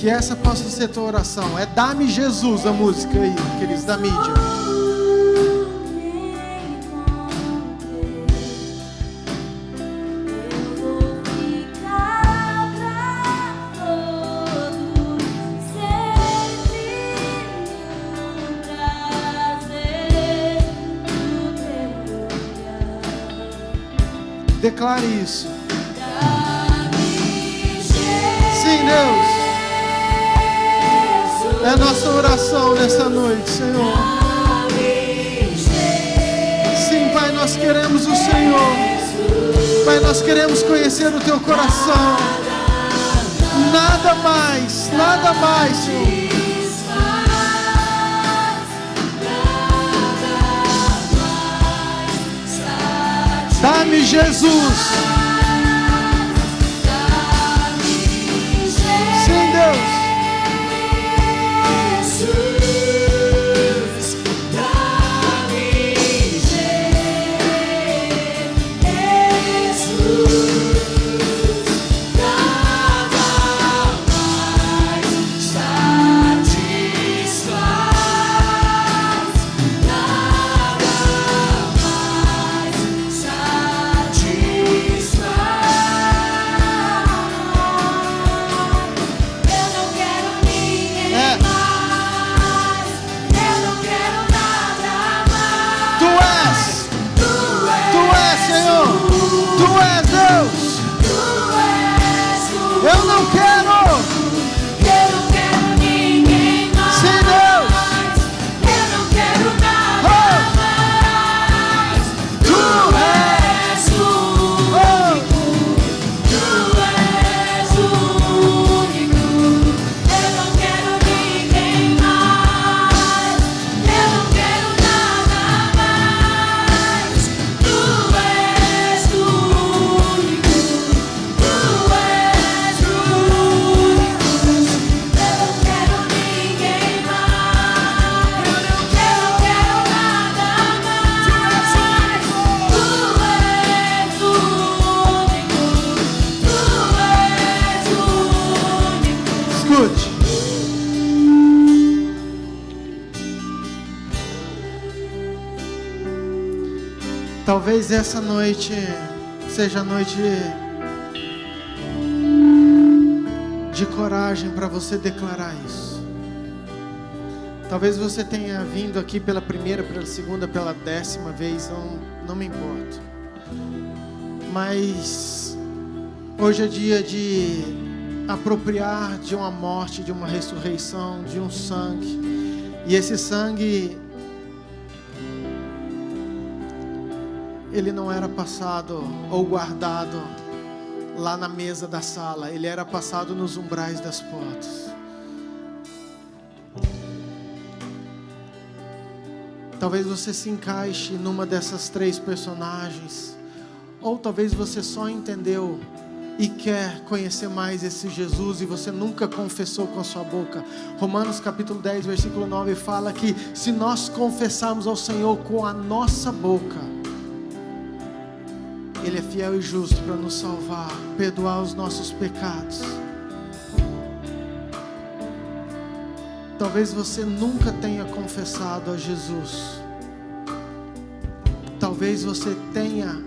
Que essa possa ser tua oração. É Dá-me Jesus a música aí, queridos, da mídia. Declare isso. Sim, Deus. É a nossa oração nessa noite, Senhor. Sim, Pai, nós queremos o Senhor. Pai, nós queremos conhecer o Teu coração. Nada mais, Senhor. Dá-me Jesus. Sim, Deus. Talvez essa noite seja a noite de coragem para você declarar isso. Talvez você tenha vindo aqui pela primeira, pela segunda, pela 10ª vez, não me importa. Mas hoje é dia de apropriar de uma morte, de uma ressurreição, de um sangue. E esse sangue, ele não era passado ou guardado lá na mesa da sala, ele era passado nos umbrais das portas. Talvez você se encaixe numa dessas 3 personagens, ou talvez você só entendeu e quer conhecer mais esse Jesus e você nunca confessou com a sua boca. Romanos capítulo 10, versículo 9 fala que se nós confessarmos ao Senhor com a nossa boca, Ele é fiel e justo para nos salvar, perdoar os nossos pecados. Talvez você nunca tenha confessado a Jesus. Talvez você tenha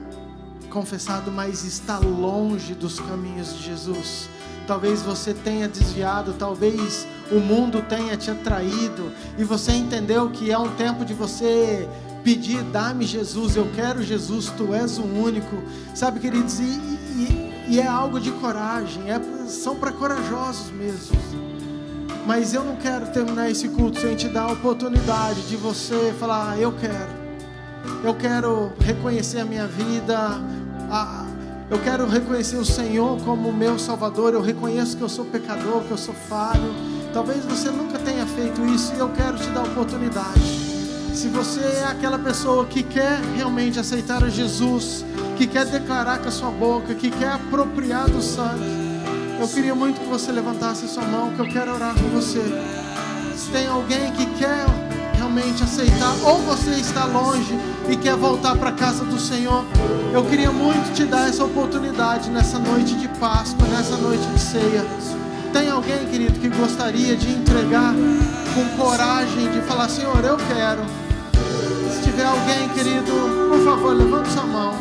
confessado, mas está longe dos caminhos de Jesus. Talvez você tenha desviado, talvez o mundo tenha te atraído e você entendeu que é um tempo de você pedir: dá-me Jesus, eu quero Jesus, tu és o único. Sabe, queridos, e é algo de coragem, são para corajosos mesmo. Mas eu não quero terminar esse culto sem te dar a oportunidade de você falar: eu quero reconhecer a minha vida, eu quero reconhecer o Senhor como meu Salvador, eu reconheço que eu sou pecador, que eu sou falho. Talvez você nunca tenha feito isso e eu quero te dar a oportunidade. Se você é aquela pessoa que quer realmente aceitar a Jesus, que quer declarar com a sua boca, que quer apropriar do sangue, eu queria muito que você levantasse a sua mão, que eu quero orar com você. Se tem alguém que quer realmente aceitar, ou você está longe e quer voltar para a casa do Senhor, eu queria muito te dar essa oportunidade nessa noite de Páscoa, nessa noite de ceia. Tem alguém, querido, que gostaria de entregar com coragem, de falar, Senhor, eu quero. Se tiver alguém, querido, por favor, levante sua mão.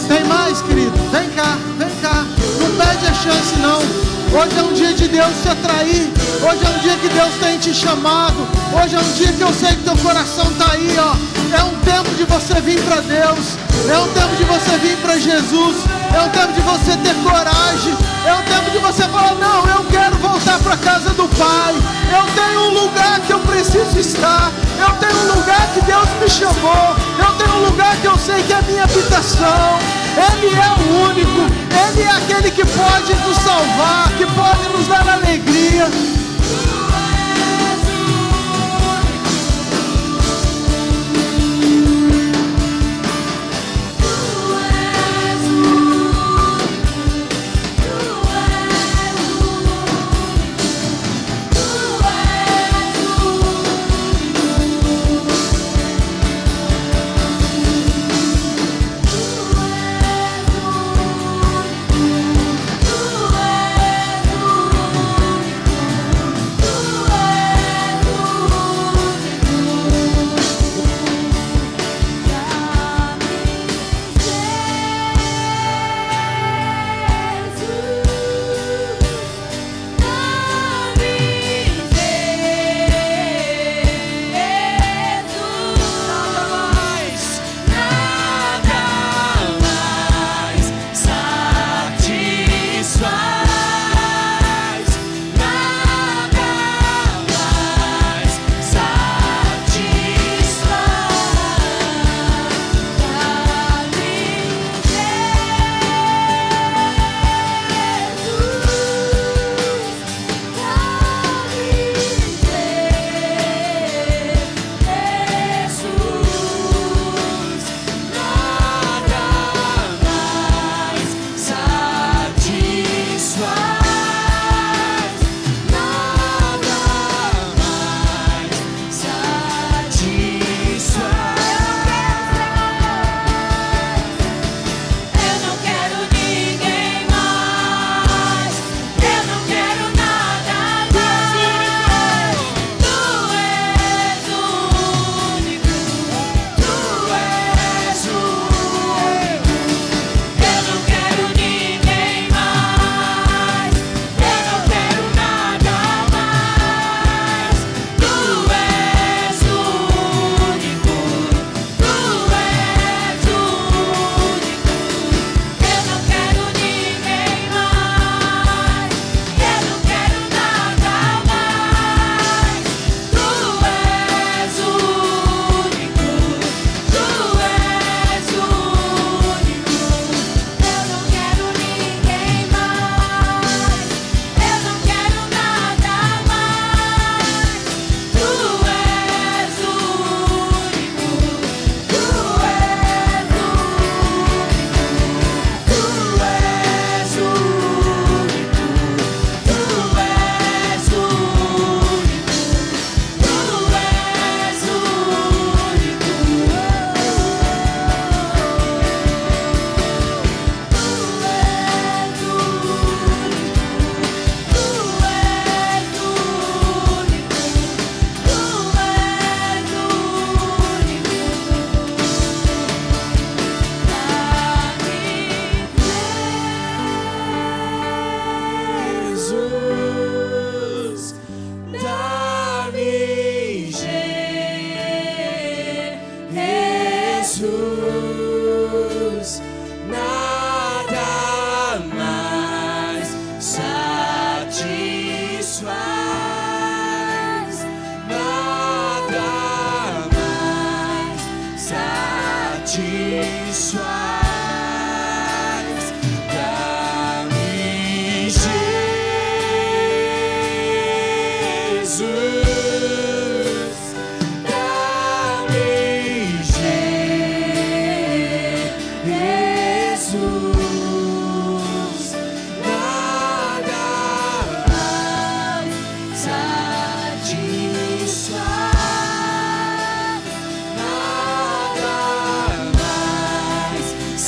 Tem mais, querido? Vem cá, vem cá. Não perde a chance, não. Hoje é um dia de Deus te atrair. Hoje é um dia que Deus tem te chamado. Hoje é um dia que eu sei que teu coração está aí, ó. É um tempo de você vir para Deus. É um tempo de você vir para Jesus. É um tempo de você ter coragem. É um tempo de você falar, não, eu quero voltar para a casa do Pai. Eu tenho um lugar que eu preciso estar. Eu tenho um lugar que Deus me chamou. Eu tenho um lugar que eu sei que é a minha habitação. Ele é o único. Ele é aquele que pode nos salvar, que pode nos dar alegria.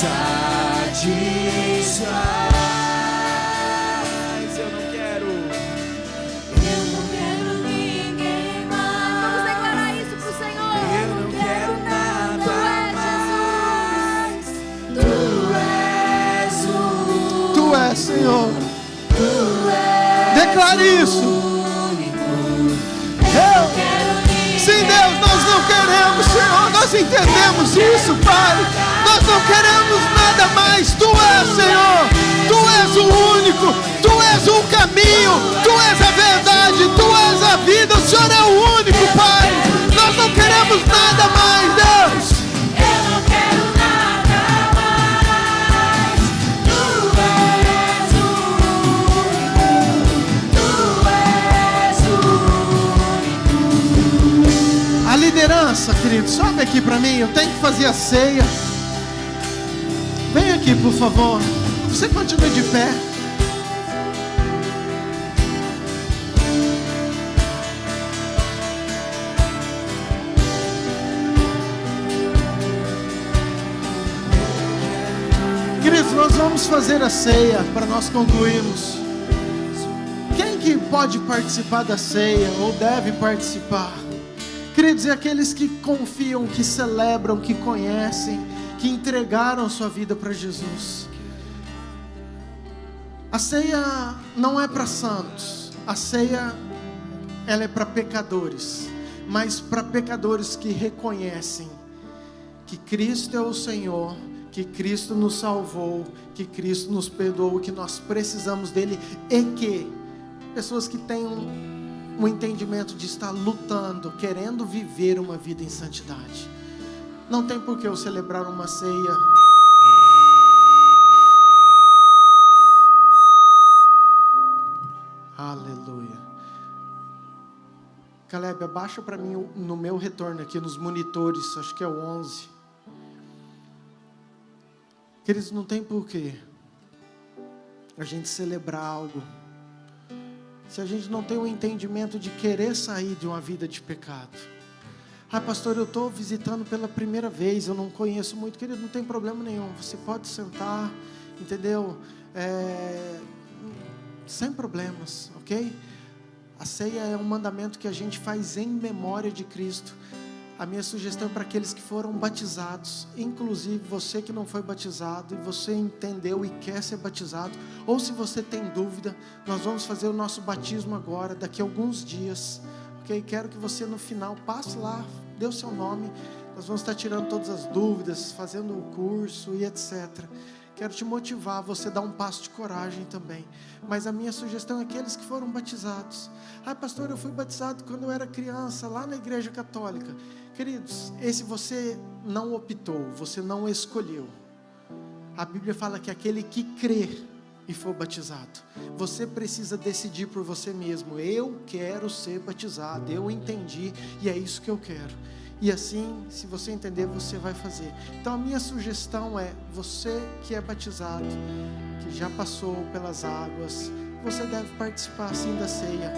satisfaz. Eu não quero ninguém mais. Vamos declarar isso pro Senhor. Eu não quero nada mais. Tu és, Senhor. Declare isso. Sim, Deus, nós não queremos, Senhor. Nós entendemos isso, Pai. Nós não queremos nada mais. Tu és, Senhor. Tu és o único. Tu és o caminho. Tu és a verdade. Tu és a vida. O Senhor é o único, Pai. Nós não queremos nada mais, Deus. Eu não quero nada mais. Tu és o único. A liderança, querido, sobe aqui para mim. Eu tenho que fazer a ceia. Vem aqui, por favor. Você continua de pé. Queridos, nós vamos fazer a ceia para nós concluirmos. Quem que pode participar da ceia ou deve participar? Queridos, e aqueles que confiam, que celebram, que conhecem, que entregaram sua vida para Jesus. A ceia não é para santos. A ceia, ela é para pecadores. Mas para pecadores que reconhecem que Cristo é o Senhor, que Cristo nos salvou, que Cristo nos perdoou, que nós precisamos dele, e que pessoas que têm um entendimento de estar lutando, querendo viver uma vida em santidade. Não tem por que eu celebrar uma ceia aleluia. Caleb, abaixa para mim no meu retorno aqui nos monitores, acho que é o 11. Queridos, não tem por que a gente celebrar algo se a gente não tem o entendimento de querer sair de uma vida de pecado. Ah, pastor, eu estou visitando pela primeira vez, eu não conheço muito. Querido, não tem problema nenhum, você pode sentar, entendeu? Sem problemas, ok? A ceia é um mandamento que a gente faz em memória de Cristo. A minha sugestão é para aqueles que foram batizados, inclusive você que não foi batizado e você entendeu e quer ser batizado, ou se você tem dúvida, nós vamos fazer o nosso batismo agora, daqui a alguns dias, ok? Quero que você no final passe lá, dê o seu nome, nós vamos estar tirando todas as dúvidas, fazendo o curso e etc. Quero te motivar a você dar um passo de coragem também. Mas a minha sugestão é aqueles que foram batizados. Ah, pastor, eu fui batizado quando eu era criança, lá na igreja católica. Queridos, esse você não optou, você não escolheu. A Bíblia fala que aquele que crê e for batizado, você precisa decidir por você mesmo. Eu quero ser batizado, eu entendi e é isso que eu quero. E assim, se você entender, você vai fazer. Então a minha sugestão é, você que é batizado, que já passou pelas águas, você deve participar assim da ceia.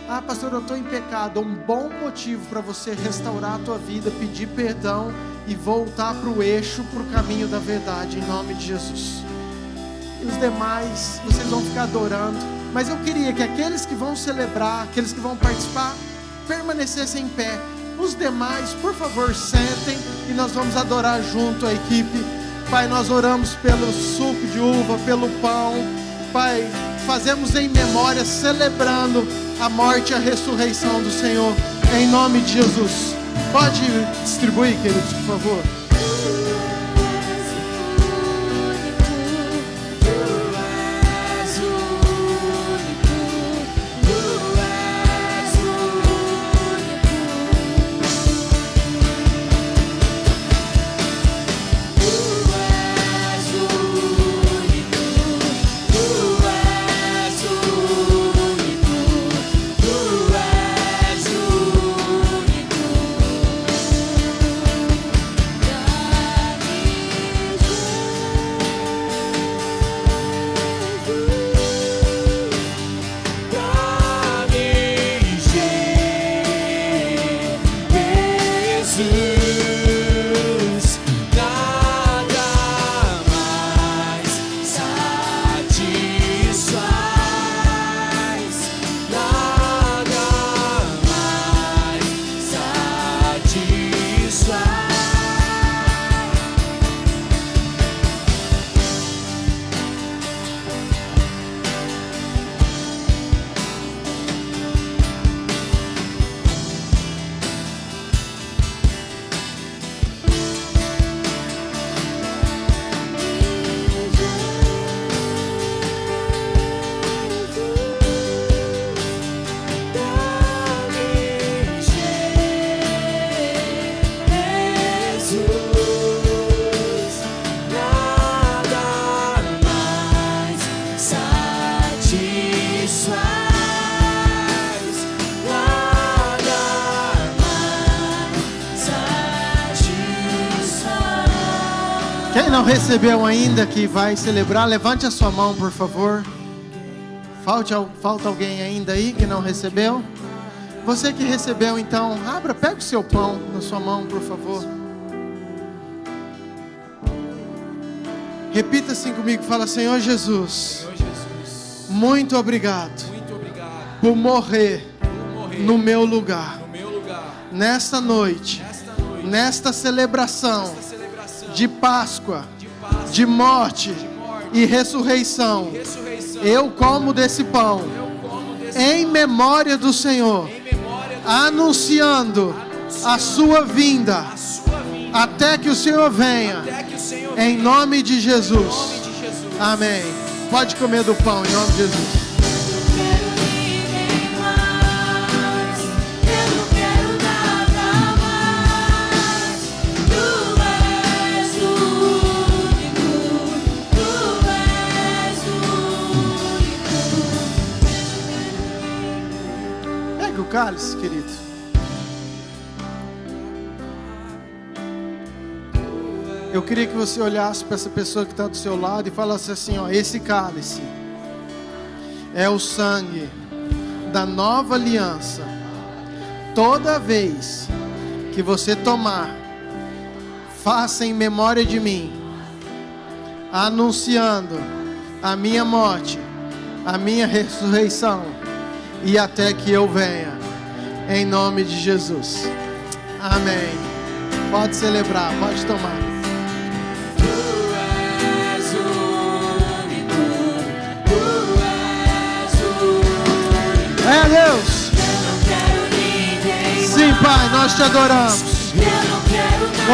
Ah, pastor, eu estou em pecado. Um bom motivo para você restaurar a tua vida, pedir perdão e voltar para o eixo, para o caminho da verdade, em nome de Jesus. E os demais, vocês vão ficar adorando. Mas eu queria que aqueles que vão celebrar, aqueles que vão participar, permanecessem em pé. Os demais, por favor, sentem e nós vamos adorar junto a equipe. Pai, nós oramos pelo suco de uva, pelo pão. Pai, fazemos em memória, celebrando a morte e a ressurreição do Senhor, em nome de Jesus. Pode distribuir, queridos, por favor. Quem não recebeu ainda que vai celebrar, levante a sua mão, por favor. Falta alguém ainda aí que não recebeu? Você que recebeu, então, pega o seu pão na sua mão, por favor. Repita assim comigo, fala: Senhor Jesus, muito obrigado, por morrer no meu lugar. Nesta noite, nesta celebração de Páscoa, de morte e ressurreição, eu como desse pão em memória do Senhor, anunciando a sua vinda até que o Senhor venha, em nome de Jesus. Amém. Pode comer do pão em nome de Jesus. Pegue o cálice, querido. Eu queria que você olhasse para essa pessoa que está do seu lado e falasse assim: ó, esse cálice é o sangue da nova aliança. Toda vez que você tomar, faça em memória de mim, anunciando a minha morte, a minha ressurreição, e até que eu venha, em nome de Jesus. Amém. Pode celebrar, pode tomar. É Deus. Sim, Pai, nós te adoramos.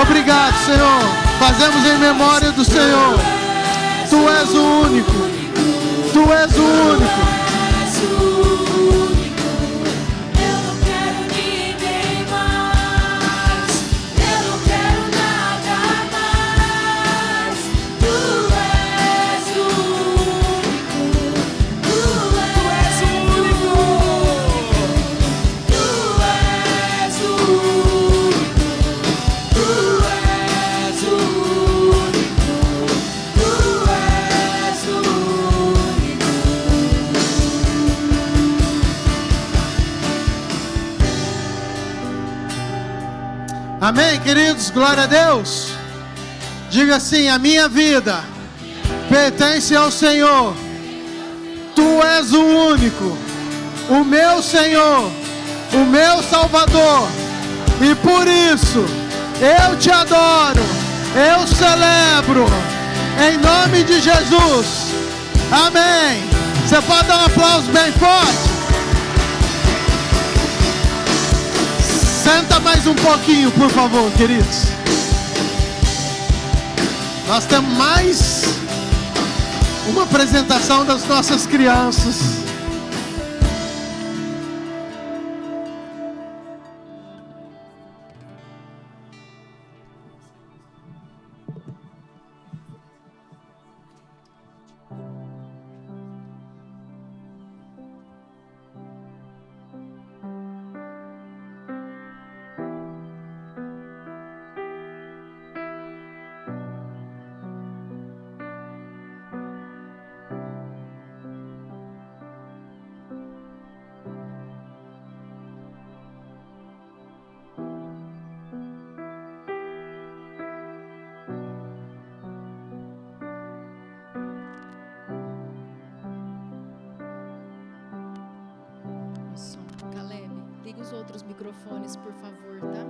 Obrigado, Senhor. Fazemos em memória do Senhor. Tu és o único. Tu és o único. Amém, queridos? Glória a Deus. Diga assim: a minha vida pertence ao Senhor. Tu és o único, o meu Senhor, o meu Salvador. E por isso eu te adoro, eu celebro, em nome de Jesus. Amém. Você pode dar um aplauso bem forte? Senta mais um pouquinho, por favor, queridos. Nós temos mais uma apresentação das nossas crianças. Caleb, liga os outros microfones, por favor, tá?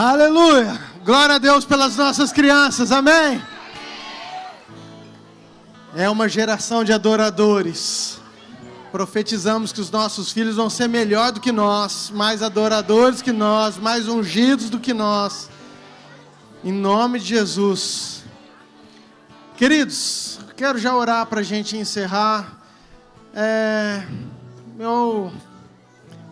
Aleluia! Glória a Deus pelas nossas crianças, amém? É uma geração de adoradores. Profetizamos que os nossos filhos vão ser melhor do que nós, mais adoradores que nós, mais ungidos do que nós. Em nome de Jesus. Queridos, quero já orar para a gente encerrar. Meu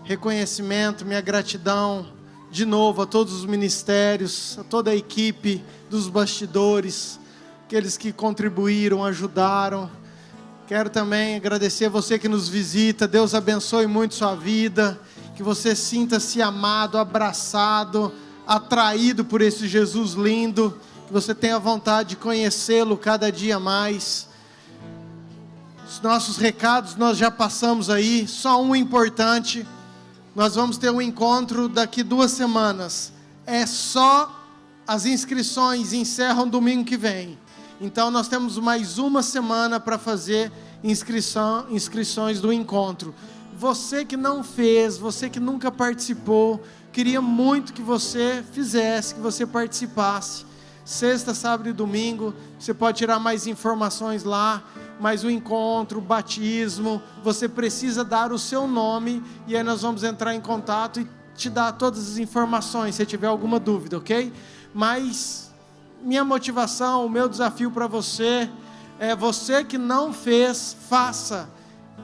reconhecimento, minha gratidão, de novo, a todos os ministérios, a toda a equipe dos bastidores, aqueles que contribuíram, ajudaram. Quero também agradecer a você que nos visita. Deus abençoe muito sua vida, que você sinta-se amado, abraçado, atraído por esse Jesus lindo, que você tenha vontade de conhecê-lo cada dia mais. Os nossos recados nós já passamos aí, só um importante: nós vamos ter um encontro daqui 2 semanas, as inscrições encerram domingo que vem, então nós temos mais 1 semana para fazer inscrições do encontro. Você que não fez, você que nunca participou, queria muito que você fizesse, que você participasse. Sexta, sábado e domingo, você pode tirar mais informações lá, mais o encontro, o batismo. Você precisa dar o seu nome e aí nós vamos entrar em contato e te dar todas as informações, se tiver alguma dúvida, ok? Mas minha motivação, o meu desafio para você é: você que não fez, faça.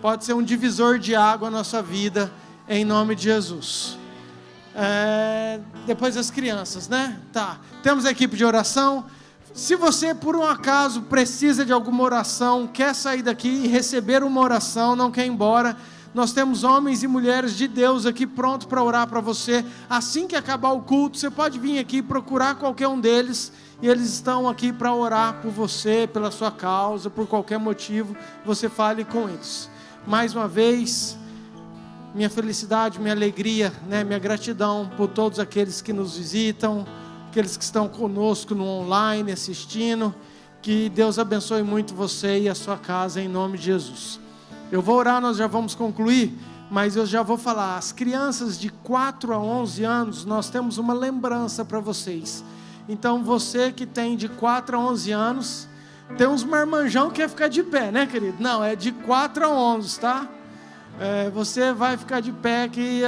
Pode ser um divisor de água na nossa vida, em nome de Jesus. Depois as crianças, né? Tá. Temos a equipe de oração. Se você por um acaso precisa de alguma oração, quer sair daqui e receber uma oração, não quer ir embora, nós temos homens e mulheres de Deus aqui prontos para orar para você. Assim que acabar o culto, você pode vir aqui procurar qualquer um deles, e eles estão aqui para orar por você, pela sua causa, por qualquer motivo, você fale com eles. Mais uma vez, minha felicidade, minha alegria, né, minha gratidão por todos aqueles que nos visitam, aqueles que estão conosco no online assistindo. Que Deus abençoe muito você e a sua casa, em nome de Jesus. Eu vou orar, nós já vamos concluir, mas eu já vou falar. As crianças de 4 a 11 anos, nós temos uma lembrança para vocês. Então você que tem de 4 a 11 anos, tem uns marmanjão que quer ficar de pé, né, querido? Não, é de 4 a 11, tá? Você vai ficar de pé que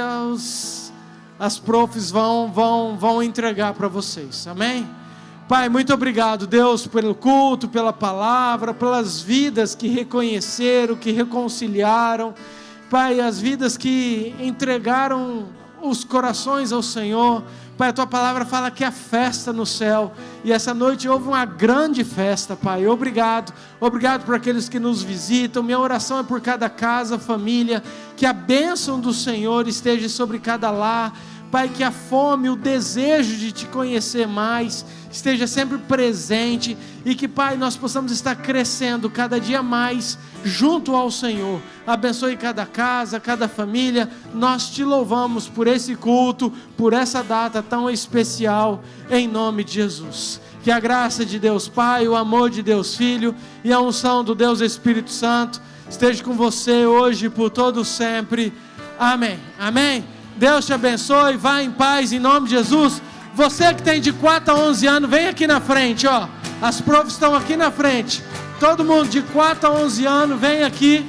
as profs vão entregar para vocês, amém? Pai, muito obrigado, Deus, pelo culto, pela palavra, pelas vidas que reconheceram, que reconciliaram. Pai, as vidas que entregaram os corações ao Senhor. Pai, a Tua palavra fala que há festa no céu, e essa noite houve uma grande festa, Pai. Obrigado por aqueles que nos visitam. Minha oração é por cada casa, família, que a bênção do Senhor esteja sobre cada lar. Pai, que a fome, o desejo de Te conhecer mais esteja sempre presente, e que, Pai, nós possamos estar crescendo cada dia mais junto ao Senhor. Abençoe cada casa, cada família. Nós Te louvamos por esse culto, por essa data tão especial, em nome de Jesus. Que a graça de Deus Pai, o amor de Deus Filho e a unção do Deus Espírito Santo esteja com você hoje e por todo sempre. Amém. Amém. Deus te abençoe, vá em paz em nome de Jesus. Você que tem de 4 a 11 anos, vem aqui na frente, ó. As profs estão aqui na frente. Todo mundo de 4 a 11 anos, vem aqui.